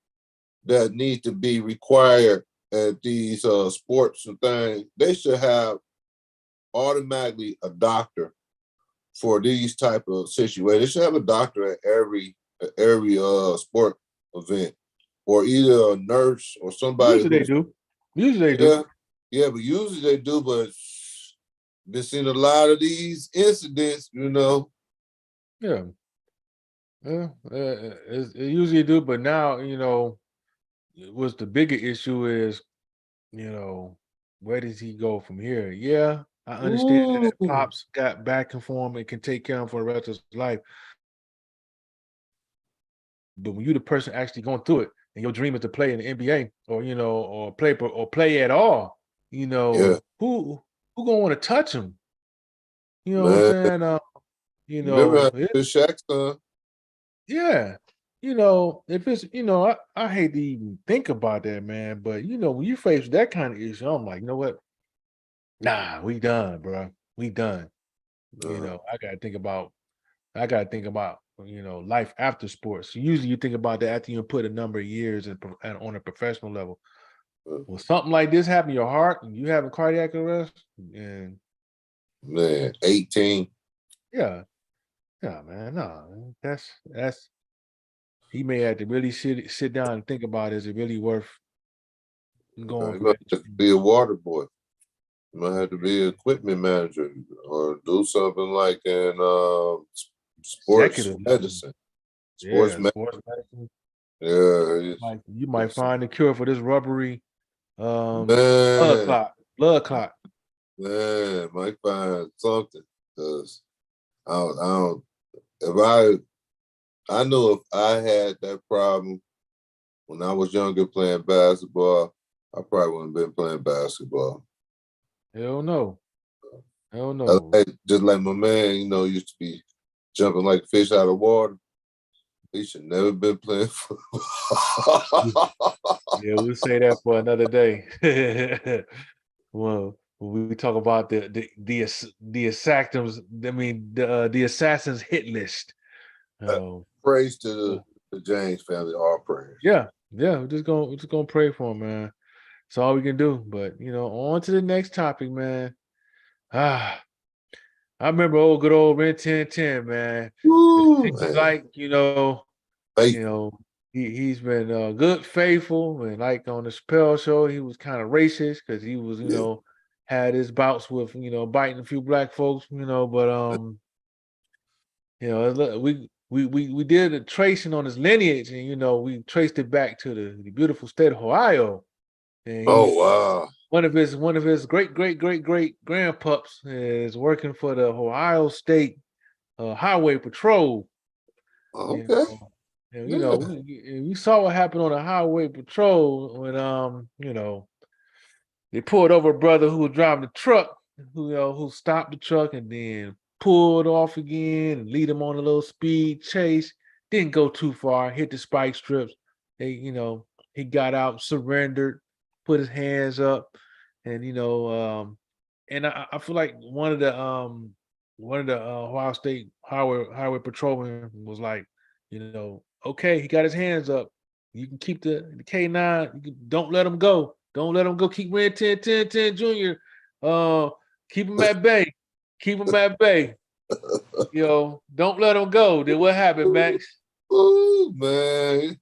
that needs to be required at these sports and things. They should have automatically a doctor for these type of situations. They should have a doctor at every sport event, or either a nurse or somebody.
Usually they do. Usually they
Yeah,
do.
yeah, but usually they do. But been seeing a lot of these incidents,
Yeah. Yeah. It usually do, but now, what's the bigger issue is, where does he go from here? Yeah, I understand
Ooh,
that Pops got back and form and can take care of him for the rest of his life. But when you're the person actually going through it and your dream is to play in the NBA or play at all,
yeah,
who gonna want to touch him? You know what I'm
man.
saying?
You remember how Shaq's son?
Yeah. If it's, I hate to even think about that, man. But when you face that kind of issue, I'm like, you know what? Nah, we done, bro. We done. I gotta think about, life after sports. Usually you think about that after you put a number of years and on a professional level. When something like this happen to your heart and you have a cardiac arrest, and
Man, 18.
yeah, yeah, man, no, man, that's he may have to really sit down and think about, is it really worth going
You
for
might
that?
have to be a water boy. You might have to be an equipment manager or do something like in sports
Executive level.
medicine. Sports
Yeah,
medicine.
sports medicine.
Yeah,
Like you might find the cure for this rubbery blood
man,
clot. Blood clot.
might find something because I don't. If I know if I had that problem when I was younger playing basketball, I probably wouldn't have been playing basketball.
Hell no. Hell no.
Just like my man, used to be jumping like fish out of water. He should never been playing football.
Yeah, we'll say that for another day. Well, when we talk about the assassins, I mean the assassins hit list. Oh,
Praise to the James family, all prayers.
yeah, yeah. We're just gonna pray for him, man. That's all we can do. But on to the next topic, man. Ah, I remember good old Ren 1010, man. It
Woo,
seems
man.
like you
Faithful.
know, he's been good, faithful, and like on the Chappelle show, he was kind of racist because he was,
Yeah.
had his bouts with, biting a few black folks, but look, we did a tracing on his lineage, and we traced it back to the beautiful state of Ohio, and
Oh,
he's
wow.
one of his great grandpups is working for the Ohio State Highway Patrol. You
Okay.
know, and,
Yeah.
we saw what happened on the highway patrol when they pulled over a brother who was driving the truck, who stopped the truck and then pulled off again and lead him on a little speed chase. Didn't go too far, hit the spike strips. He got out, surrendered, put his hands up, and and I feel like one of the Ohio State highway patrolmen was like, okay, he got his hands up. You can keep the K9. Don't let him go. Don't let him go. Keep Red 10 Junior. Keep him at bay. Keep him at bay. Don't let him go. Then what happened, Max?
Ooh, man.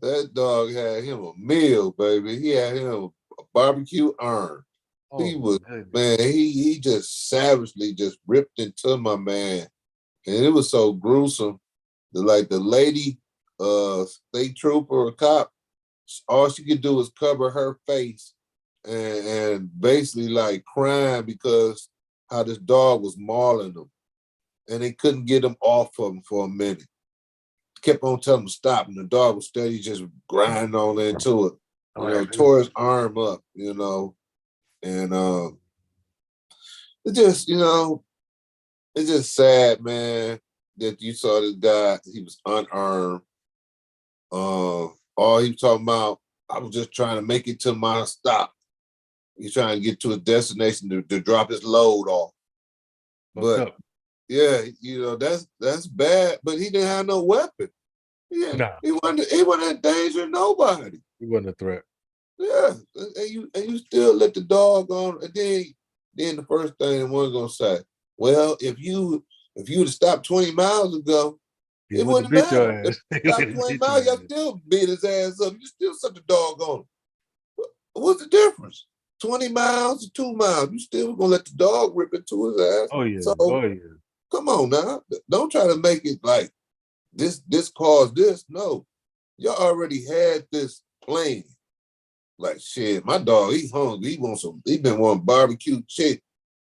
That dog had him a meal, baby. He had him a barbecue urn.
Oh
He
my
was,
goodness.
man, he just savagely just ripped into my man. And it was so gruesome. The lady, state trooper or cop, all she could do was cover her face and basically like crying because how this dog was mauling them. And they couldn't get him off of him for a minute. Kept on telling him to stop, and the dog was steady just grinding on into it.
Oh, that's
Tore his arm up, and it just, it's just sad, man, that you saw this guy, he was unarmed. All he was talking about, I was just trying to make it to my stop. He's trying to get to his destination to drop his load off.
Fucked
But
up.
yeah, that's bad. But he didn't have no weapon. Yeah,
Nah,
he wasn't in danger of nobody.
he wasn't a threat.
Yeah, and you still let the dog on, and then the first thing the one's gonna say, well, if you would have stopped 20 miles ago,
He
it
would have
wouldn't
bit your
matter. If
ass. He
you
would
stopped
have
20
bit your
miles, y'all
ass.
still beat his ass up. You still such a dog on him. What's the difference? 20 miles or 2 miles, you still gonna let the dog rip into his ass.
Oh yeah.
So
Oh yeah.
come on now. Don't try to make it like this caused this. No. Y'all already had this plan. Like shit, my dog, he hungry. He been wanting barbecue chicken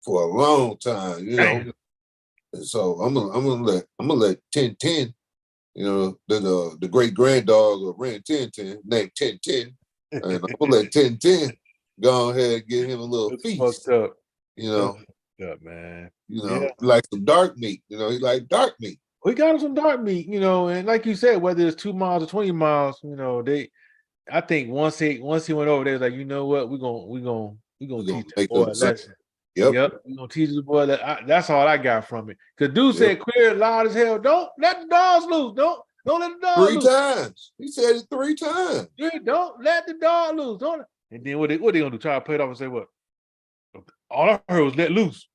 for a long time,
Damn.
And so I'm gonna let 1010, the great granddog of Ren 1010, named 1010, and I'm gonna let 1010 go ahead and give him a little
That's
feast.
fucked up.
You
That's
know,
fucked up, man. Yeah.
like some dark meat. He like dark meat.
We got him some dark meat, and like you said, whether it's 2 miles or 20 miles, I think once he went over there, was like, you know what, we're gonna
We're gonna
teach the
make
boy
them
a
say,
lesson.
yep.
Yep, we're gonna teach the boy that. That's all I got from it. Cause dude
Yep.
said clear loud as hell. Don't let the dogs loose. Don't let the dog
3
loose.
times. He said it 3 times.
Yeah, don't let the dog loose. Don't. And then what they gonna do? Try to play it off and say what? All I heard was let loose.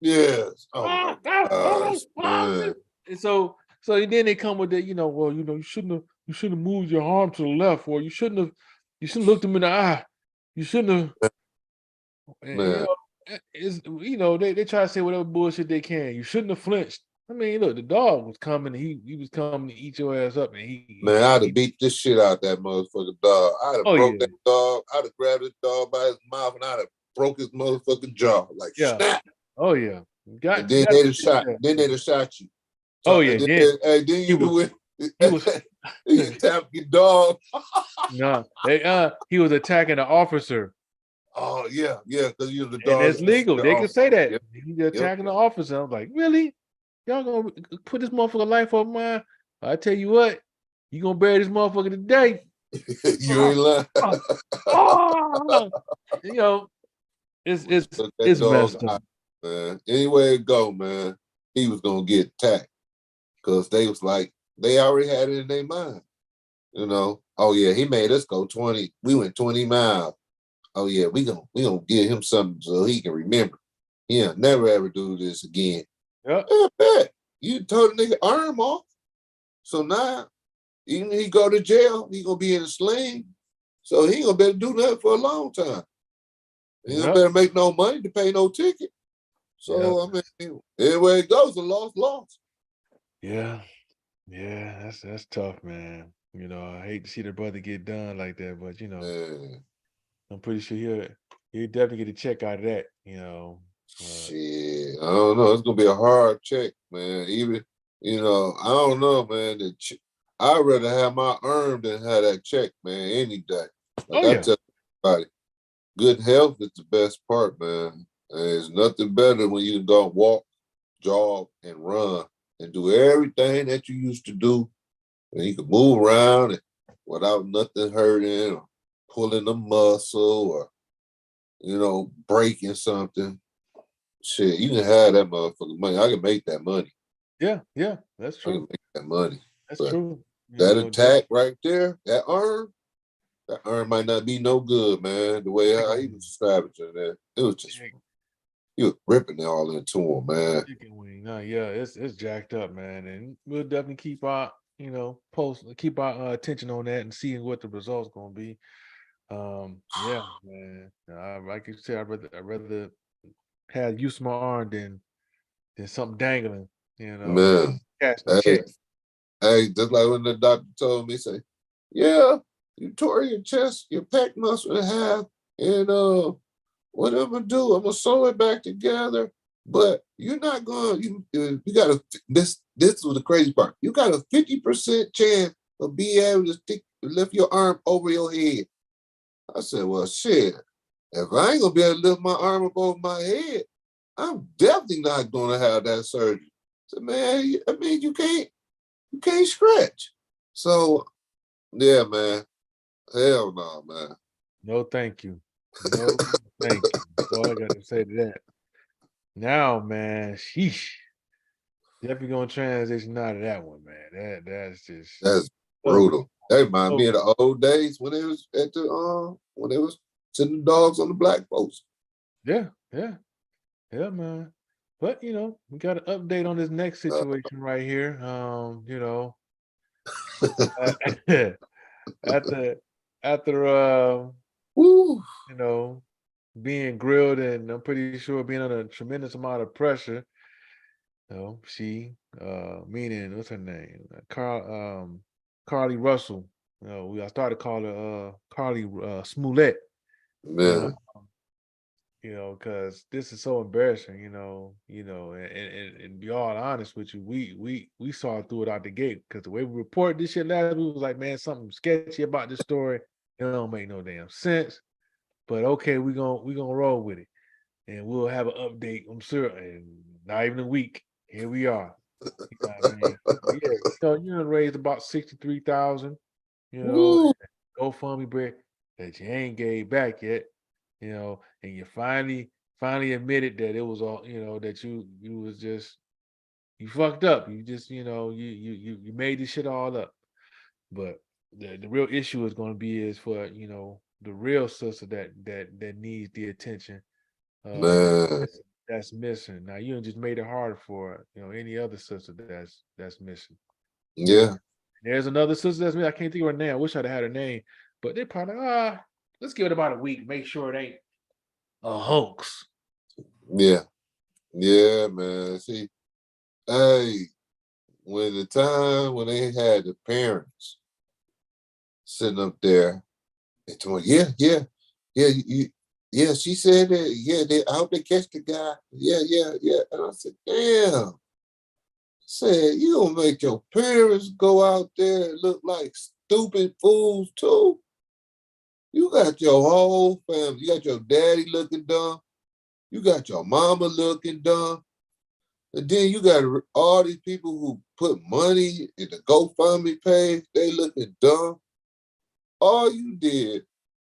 Yes. Oh my gosh, man.
And so then they come with that, well, you shouldn't have moved your arm to the left, or you shouldn't have looked him in the eye. You shouldn't have,
Man.
it's they try to say whatever bullshit they can. You shouldn't have flinched. I mean, look, the dog was coming, he was coming to eat your ass up, and
Man, I'd have beat this shit out that motherfucking dog. I'd have broke that dog. I'd have grabbed this dog by his mouth and I'd have broke his motherfucking jaw. Like snap.
Oh yeah.
And then they'd have shot. Then they'd have shot you.
Oh yeah.
Then you do it.
He was
you tap your dog.
No, he was attacking an officer.
Oh yeah, because you was the
And
dog.
it's legal. They can say that.
Yep.
He's attacking the officer. I'm like, really? Y'all gonna put this motherfucker life on mine? I tell you what, you gonna bury this motherfucker today.
You ain't lying.
It's messed up.
Man. Anywhere it go, man, he was gonna get attacked. Because they was like, they already had it in their mind. Oh yeah, he made us go 20. We went 20 miles. Oh yeah, we gonna give him something so he can remember. Yeah, never ever do this again.
Yep.
I bet. You told the nigga arm off. So now, even if he go to jail, he gonna be in a sling. So he ain't gonna better do nothing for a long time. He ain't better make no money to pay no ticket. So I mean, anywhere it goes, a loss.
Yeah. That's tough, man. I hate to see the brother get done like that, but I'm pretty sure he'll definitely get a check out of that.
Shit, I don't know. It's gonna be a hard check, man. Even I don't know, man. I'd rather have my arm than have that check, man. Any day. Like I tell everybody, good health is the best part, man. There's nothing better when you can go walk, jog, and run and do everything that you used to do, and you can move around without nothing hurting or pulling a muscle or breaking something. Shit, you can have that motherfucking money. I can make that money.
Yeah, that's true.
I can make that money.
That's true.
That attack right there, that arm might not be no good, man. The way how he was savaging that, it was just you were ripping it all into him, man.
Chicken wing. No, yeah, it's jacked up, man, and we'll definitely keep our keep our attention on that and seeing what the results gonna be. Yeah, man. Like you said, I'd rather have use my arm than something dangling.
Man,
Catch the check.
Hey, just like when the doctor told me, say, yeah, you tore your chest, your pec muscle in half, and what I'm gonna do? I'm gonna sew it back together. But you're not gonna. You got a this. This was the crazy part. You got a 50% chance of being able to lift your arm over your head. I said, well, shit. If I ain't gonna be able to lift my arm up over my head, I'm definitely not gonna have that surgery. I said, man, I mean, you can't stretch. So, yeah, man. Hell no, man.
No, thank you. No, thank you. That's all I got to say to that. Now, man, sheesh. Definitely gonna transition out of that one, man. That's just
That's
so
brutal. That remind
so
me of the old days when they was at the when they was sending dogs on the black folks.
yeah, yeah, yeah, man. But we got an update on this next
Uh,
situation right here. Uh, after after
woo,
you know, being grilled and I'm pretty sure being under a tremendous amount of pressure. She, meaning what's her name? Carly Russell. I started calling her Carly Smollett. You know,
man,
because this is so embarrassing. And be all honest with you, we saw through it out the gate because the way we reported this shit last week was like, man, something sketchy about this story. It don't make no damn sense. But okay, we gonna roll with it, and we'll have an update. I'm sure, and not even a week. Here we are. You know what I mean? Yeah, you done raised about 63,000.
woo,
GoFundMe bread that you ain't gave back yet. And you finally admitted that it was all. That you was just you fucked up. You just you made this shit all up. But the real issue is going to be is for the real sister that needs the attention
man,
that's missing. Now you done just made it harder for any other sister that's missing. You know,
yeah,
there's another sister that's missing. I can't think of her name. I wish I'd had her name, but they're probably let's give it about a week. Make sure it ain't a hoax.
yeah, yeah, man. See, hey, when the time when they had the parents sitting up there and told, yeah, yeah, yeah, yeah, she said that, yeah, I hope they catch the guy. Yeah, yeah, yeah. And I said, damn. Said, you gonna make your parents go out there and look like stupid fools too? You got your whole family. You got your daddy looking dumb. You got your mama looking dumb. And then you got all these people who put money in the GoFundMe page. They looking dumb. All you did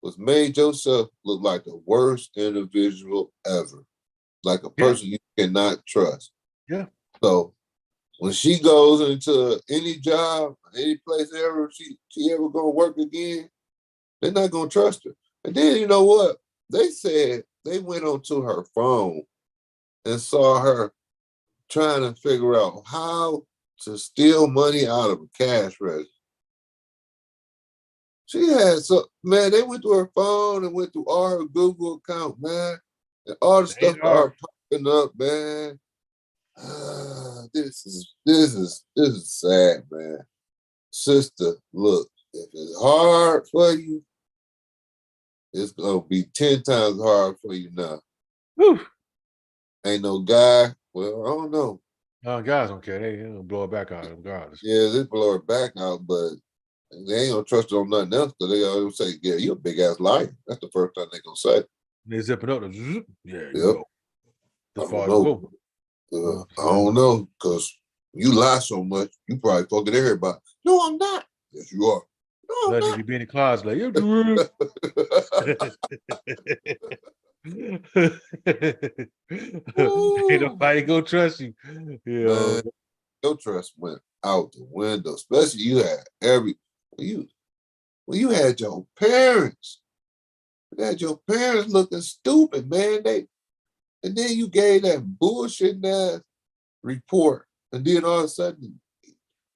was made yourself look like the worst individual ever, like a
Yeah,
person you cannot trust.
yeah,
So when she goes into any job, any place ever she ever gonna work again, they're not gonna trust her. And then you know what? They said they went onto her phone and saw her trying to figure out how to steal money out of a cash register. She had man, they went to her phone and went through all her Google account, man. And all the
they
stuff
are.
are popping up, man. This is sad, man. Sister, look, if it's hard for you, it's gonna be 10 times hard for you now.
Whew.
Ain't no guy. Well, I don't know.
Guys don't care. They gonna blow it back out regardless.
Yeah, they blow her back out, but they ain't gonna trust her on nothing else because they always say, yeah, you're a big ass liar. That's the first time they gonna say.
They zip it up. Yeah, you
Yep.
go
I
as
don't
far as it
know.
go.
I don't know, because you lie so much, you probably fucking everybody. No, I'm not. Yes, you are. No,
Let
I'm
nigga be in the closet like, ain't
not.
nobody gonna trust you.
Man, your trust went out the window, especially you had when you when you had your parents looking stupid, man. And then you gave that bullshit ass report, and then all of a sudden,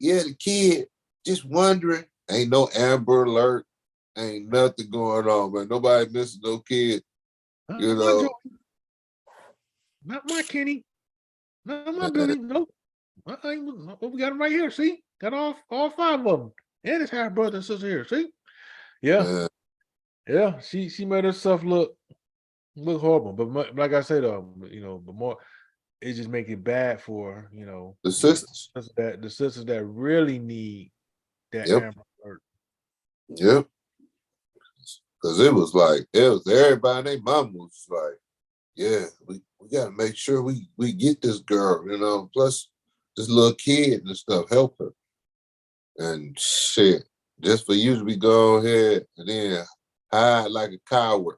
yeah, the kid just wondering, ain't no Amber Alert, ain't nothing going on, man. Nobody missing no kid, you
Not my
know.
Jordan, not my Kenny, not my
Man,
Billy. Nope. We got him right here. See, got all five of them, and his half brother and sister here. See, yeah,
man,
yeah. She made herself look horrible. But like I said, but more it just make it bad for
the sisters.
the sisters that really need that
Yep,
Amber Alert.
yep. Because it was everybody and their mom was like, yeah, we gotta make sure we get this girl, plus this little kid and stuff, help her. And shit, just for you to be go ahead and then hide like a coward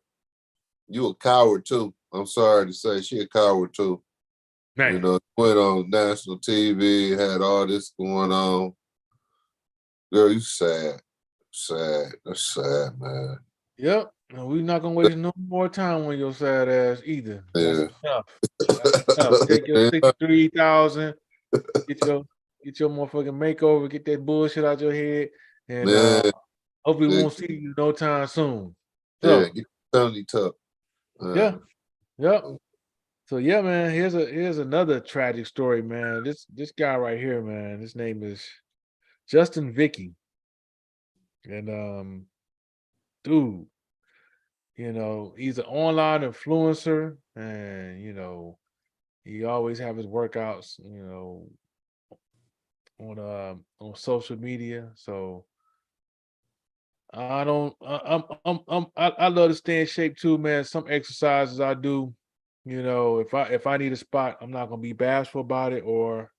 You a coward too. I'm sorry to say, she a coward too.
Man.
You know, went on national TV, had all this going on. Girl, you sad. Sad. That's sad, man.
Yep. And we're not gonna waste no more time on your sad ass either. That's
Yeah.
enough. That's enough. Take your 63,000, get your motherfucking makeover, get that bullshit out your head, and
Man,
hopefully we
yeah,
won't see you no time soon.
yeah,
So
get Tony Tuck.
yeah, yep. So yeah, man, here's another tragic story, man. This guy right here, man, his name is Justin Vicky. And dude, he's an online influencer, and he always have his workouts, on social media. So I don't I love to stay in shape too, man. Some exercises I do, if I need a spot, I'm not gonna be bashful about it, or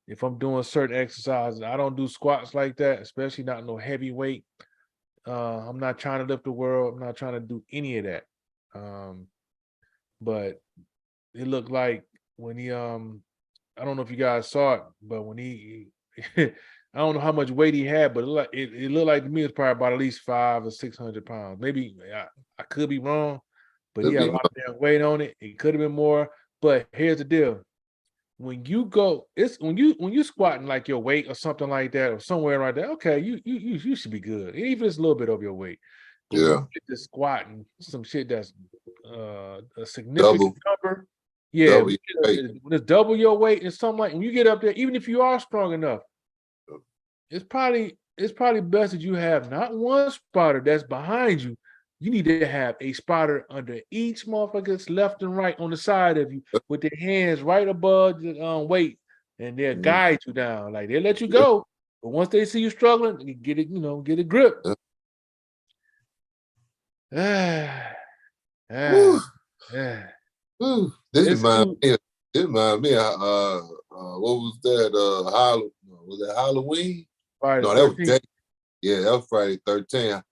if I'm doing certain exercises, I don't do squats like that, especially not no heavy weight. I'm not trying to lift the world. I'm not trying to do any of that. Um, but it looked like when he I don't know if you guys saw it, but when he I don't know how much weight he had, but it looked like to me it was probably about at least 500 or 600 pounds. Maybe I could be wrong, but he
Could
had
be
a lot of damn weight on it. It could have been more. But here's the deal. When you go, it's when you squatting like your weight or something like that, or somewhere right there, okay, you should be good. Even if it's a little bit of your weight. But when
yeah,
you get to squatting some shit that's a significant
double,
number, yeah,
double your weight.
when it's double your weight and something like when you get up there, even if you are strong enough, it's probably best that you have not one spotter that's behind you. You need to have a spotter under each motherfucker's left and right on the side of you with their hands right above the weight, and they'll
Mhm.
guide you down. Like they'll let you
Yeah,
go, but once they see you struggling, you get it, get a grip.
yeah.
Ah,
Woo,
ah, ah.
woo.
This dude,
This remind me of what was that? Was that Halloween?
Friday
No,
the
that was
13th.
day. Yeah, that was Friday 13th.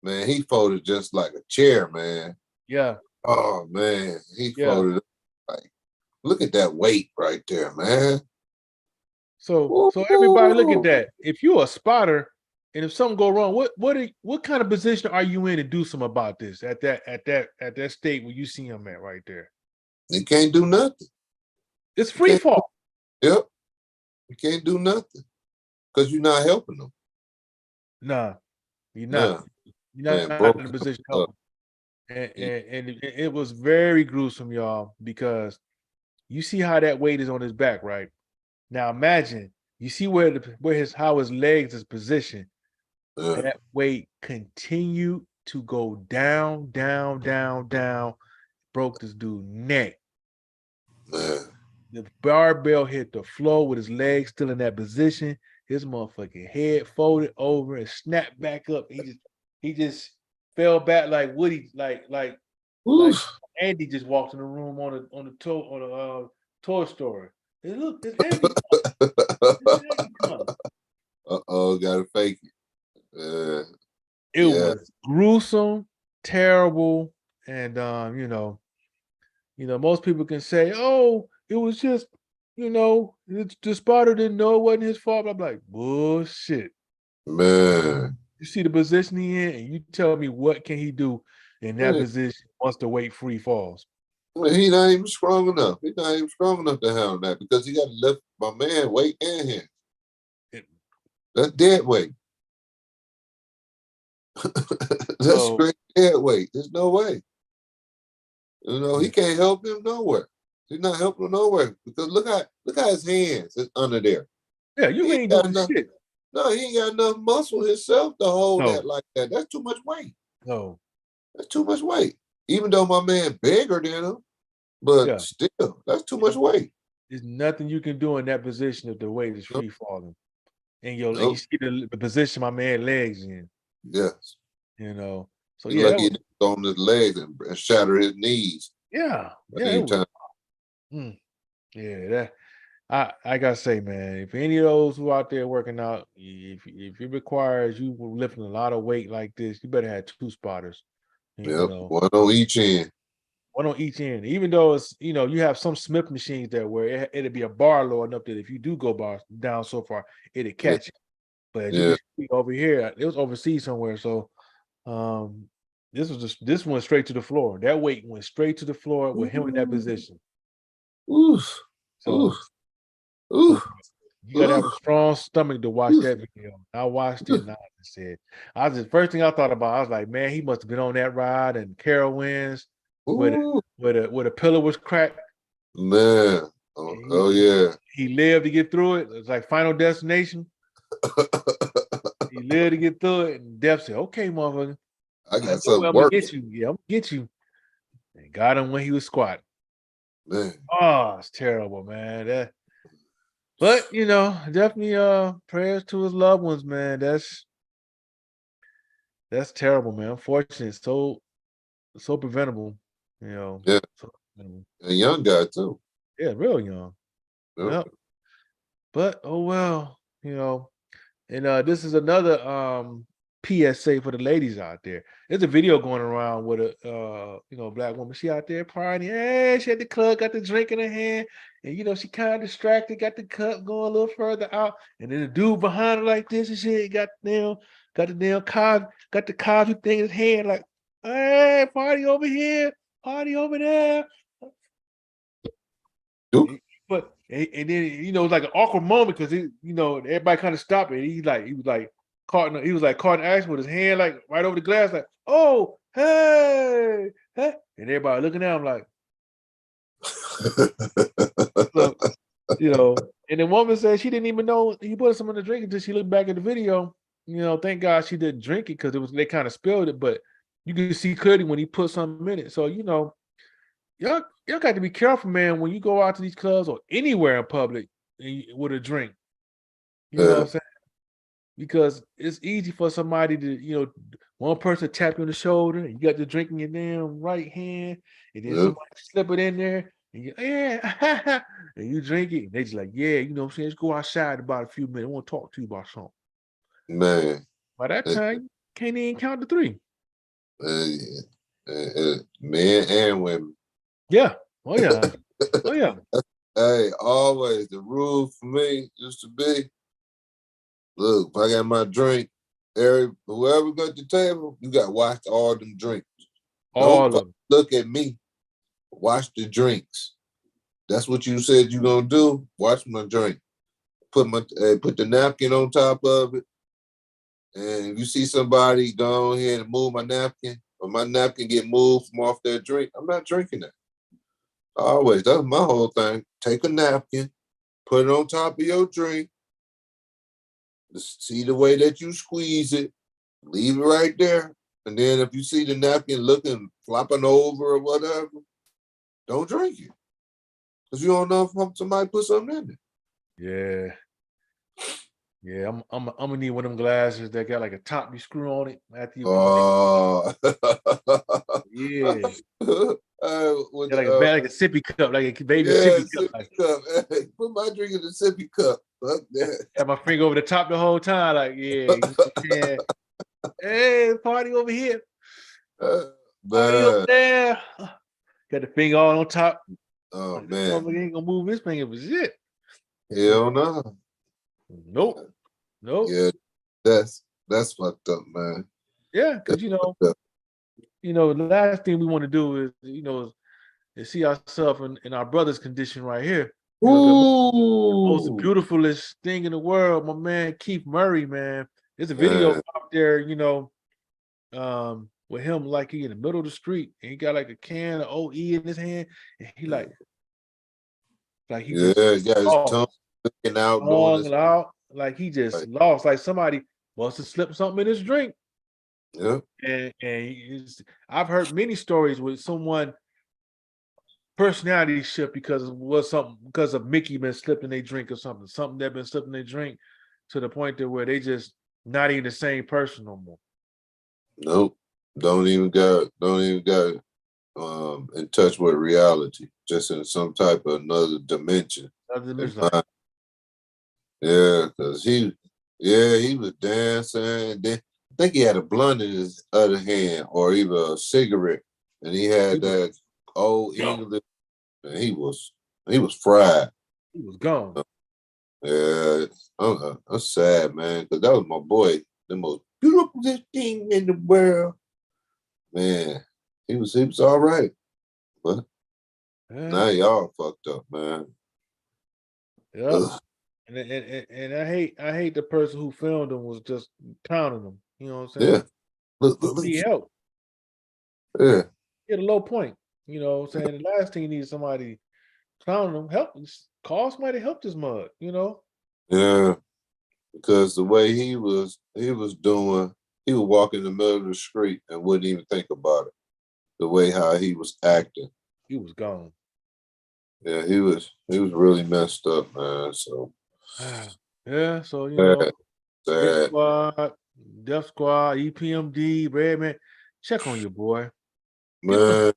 Man, he folded just like a chair, man.
Yeah,
Oh man, he
yeah.
folded like, look at that weight right there, man.
So everybody look at
Woo.
that. If you're a spotter and if something go wrong, what kind of position are you in to do something about this at that state where you see him at right there?
You can't do nothing.
It's
You
free
can't.
fall.
Yep. You can't do nothing because you're not helping them.
Nah, you're not.
Nah,
You're
man,
not in
broke
a
him
position to help
up.
him. And it was very gruesome, y'all, because you see how that weight is on his back, right? Now imagine you see how his legs is positioned.
Yeah,
That weight continued to go down, down, down, down, broke this dude's neck.
man.
The barbell hit the floor with his legs still in that position. His motherfucking head folded over and snapped back up. He just fell back like Woody, like
Oof.
Andy just walked in the room on the Toy Story. Hey, look, it's Andy. It's Andy coming.
Uh-oh, gotta fake it.
It
Yeah,
was gruesome, terrible, and most people can say, "Oh, it was just, the spotter didn't know it wasn't his fault." I'm like, bullshit.
man.
You see the position he in, and you tell me what can he do in that
Man,
position once the weight free falls.
he not even strong enough. He's not even strong enough to handle that because he got to lift my man weight and him.
It-
That's dead weight. That's
so
straight dead weight. There's no way. He
yeah,
can't help him nowhere. He's not helping him nowhere because look how his hands is under there.
yeah, you
He ain't
ain't
got
doing
enough.
shit.
No, he ain't got enough muscle himself to hold that
No,
like that. That's too much weight.
no,
That's too much weight. Even though my man bigger than him, but
yeah.
still, that's too much weight.
There's nothing you can do in that position if the weight is
Nope.
free falling. And you
Nope.
see the position my man legs in,
Yes.
you know. So
He
yeah,
lucky he didn't go on his legs and shatter his knees
yeah, it
same
was
time.
yeah, that I gotta say, man, if any of those who out there working out, if it requires you lifting a lot of weight like this, you better have two spotters. You
Yep,
know,
one on each end.
one on each end. Even though it's you have some Smith machines there where it'd be a bar low enough that if you do go bar down so far, it'd
Yeah,
catch it. But as you
yeah.
can see over here, it was overseas somewhere. So this went straight to the floor. That weight went straight to the floor with him in that
Ooh,
position.
oof, oof,
So so
oof,
you gotta have a
oof,
strong stomach to watch
oof,
that video. I watched it and I just said, first thing I thought about, I was like, man, he must have been on that ride and Carowinds where
ooh,
where the pillar was cracked.
man. Oh,
And
oh yeah.
he lived to get through it. It's like Final Destination. He lived to get through it, and Death said, "Okay, motherfucker,
I
I
got
know where
something
I'm gonna
working,
get you. Yeah, I'm gonna get you." And got him when he was squatting.
man.
Oh, it's terrible, man. But definitely prayers to his loved ones, man. That's terrible, man. Unfortunate. So preventable, you know.
Yeah,
So preventable.
a young guy too.
Yeah, real young.
Yep.
Yep. But oh well, And this is another PSA for the ladies out there. There's a video going around with a black woman. She out there partying. Hey, she had the club, got the drink in her hand, and she kind of distracted, got the cup going a little further out, and then the dude behind her like this and shit got the damn got the coffee thing in his hand, like, hey, party over here, party over there.
Duke.
But and then it's like an awkward moment because everybody kind of stopped it. He was like caught in action with his hand like right over the glass, like, oh, hey, hey, and everybody looking at him like, so, and the woman said she didn't even know he put some in the drink until she looked back at the video. Thank God she didn't drink it because they kind of spilled it, but you can see clearly when he put something in it. So y'all got to be careful, man, when you go out to these clubs or anywhere in public with a drink. You know what
Yeah,
I'm saying? Because it's easy for somebody to, one person tap you on the shoulder, and you got the drink in your damn right hand, and then
yep,
somebody slip it in there, and yeah, and you drink it, and they just like, yeah, you know what I'm saying? Let's go outside in about a few minutes. I want to talk to you about something.
man.
By that
Uh,
time, you can't even count to three.
Men and women.
Yeah. Oh yeah. Oh yeah.
Hey, always the rule for me used to be: look, if I got my drink, whoever got the table, you got to watch all them drinks. Don't
All of them.
look at me. Watch the drinks. That's what you said you gonna do. Watch my drink. Put the napkin on top of it, and if you see somebody go ahead and move my napkin, or my napkin get moved from off their drink, I'm not drinking that. Always, that's my whole thing. Take a napkin, put it on top of your drink. See the way that you squeeze it, leave it right there. And then if you see the napkin looking flopping over or whatever, don't drink it. Because you don't know if somebody put something in it.
Yeah. Yeah, I'm gonna need one of them glasses that got like a top you screw on it after you
Oh.
yeah.
With
Yeah, like a bag, like a sippy cup, like a baby
yeah,
sippy cup.
sippy cup. Hey, put my drink in the sippy cup. Fuck that.
Had my finger over the top the whole time, like, yeah, hey, party over here, party over
Man.
there. Got the finger all on top.
Oh
Like, this
man.
motherfucker ain't gonna move his finger for shit.
Hell no.
Nope. Nope.
Yeah, that's fucked up, man.
Yeah, because
That's fucked up.
the last thing we want to do is see ourselves in our brother's condition right here. The most
Ooh.
beautifulest thing in the world, my man Keith Murray, man. There's a video
Man.
out there, with him like he in the middle of the street and he got like a can of OE in his hand, and he like he
Yeah,
just
he got his tongue
lost,
sticking out, doing
hung
this.
out, like he just
Like,
lost, like somebody must have slipped something in his drink.
yeah,
I've heard many stories with someone personality shift because it was something because of Mickey been slipped in their drink or something that been slipped in their drink to the point that where they just not even the same person no more.
nope. Don't even got in touch with reality. Just in some type of another dimension.
Other than
They
it's like,
Yeah, because he was dancing, think he had a blunt in his other hand, or either a cigarette, and he had that old English, and he was fried.
He was gone.
Yeah, I'm sad, man, because that was my boy, the most beautiful thing in the world. Man, he was all right, but now y'all fucked up, man.
Yeah, and I hate the person who filmed him was just pounding him. You know what I'm saying?
Yeah, look,
He need help.
Yeah,
He had a low point. You know what I'm saying? The last thing he needs somebody clowning him. Help, call somebody to help this mud. You know?
yeah, because the way he was doing, he would walk in the middle of the street and wouldn't even think about it. The way how he was acting,
he was gone.
Yeah, he was really messed up, man. So
yeah, so you know, Death Squad, EPMD, Redman, check on your boy.
Man,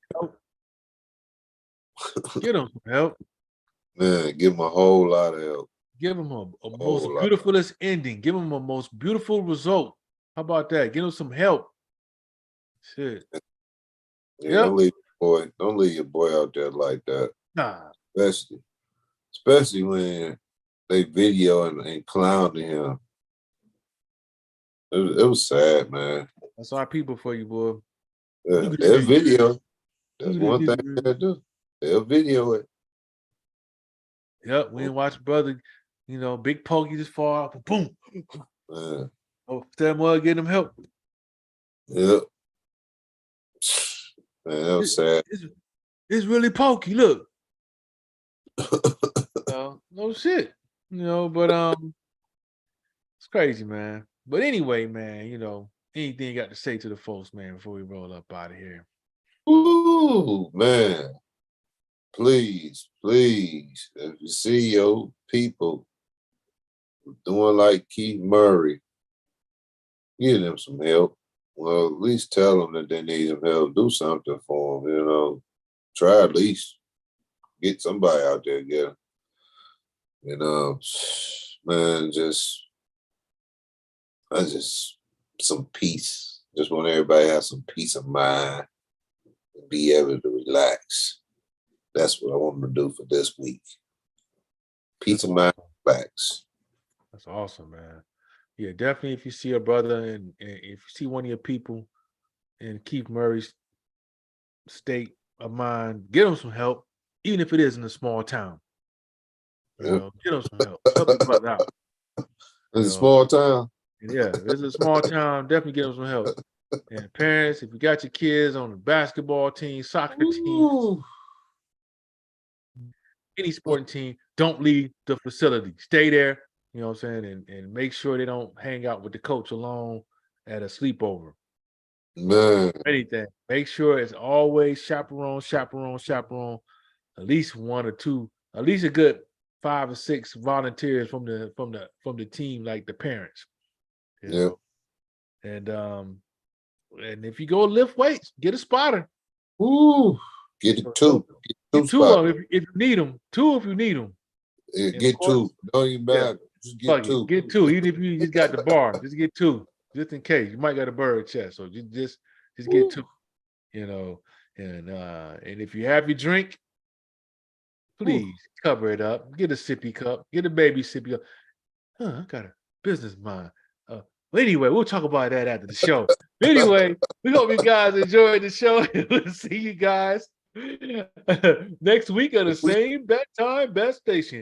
get him some help.
Man, give him a whole lot of help.
Give him a most beautifulest ending. Give him a most beautiful result. How about that? Give him some help. Shit.
Yeah, don't leave your boy out there like that.
Nah.
Especially when they video and clowning him. It was sad, man.
That's our people for you, boy.
Yeah, their video. That's one thing they do. They'll video it.
Yep, we didn't watch brother, you know, Big Pokey just fall off. Boom.
Man.
Oh, that mud getting him help.
Yep. Man, that was sad.
It's really Pokey. Look. No shit. You know, but it's crazy, man. But anyway, man, you know, anything you got to say to the folks, man, before we roll up out of here?
Ooh, man. Please, if you see your people doing like Keith Murray, give them some help. Well, at least tell them that they need some help. Do something for them, you know. Try at least get somebody out there, get them. You know, man, some peace. Just want everybody to have some peace of mind and be able to relax. That's what I want them to do for this week. Peace of mind, relax.
That's awesome, man. Yeah, definitely. If you see a brother and if you see one of your people in Keith Murray's state of mind, get them some help, even if it is in a small town. You know, get them some help. Help your brother out.
It's a small town.
Yeah, if it's a small town, definitely get them some help. And parents, if you got your kids on the basketball team, soccer team, any sporting team, don't leave the facility. Stay there, you know what I'm saying, and make sure they don't hang out with the coach alone at a sleepover.
Man.
Anything. Make sure it's always chaperone. At least one or two, at least a good 5 or 6 volunteers from the team, like the parents.
Yeah.
And if you go lift weights, get a spotter.
Ooh, get it two.
Get two of them if you need them. 2 if you need them.
Yeah, get 2. Don't even matter. Just get 2.
Get 2. Even if you just got the bar, just get 2, just in case. You might got a bird chest, so just get 2. You know, and if you have your drink, please cover it up. Get a sippy cup. Get a baby sippy cup. I got a business mind. Anyway, we'll talk about that after the show. Anyway, we hope you guys enjoyed the show. We'll see you guys next week at the same bad time, best station.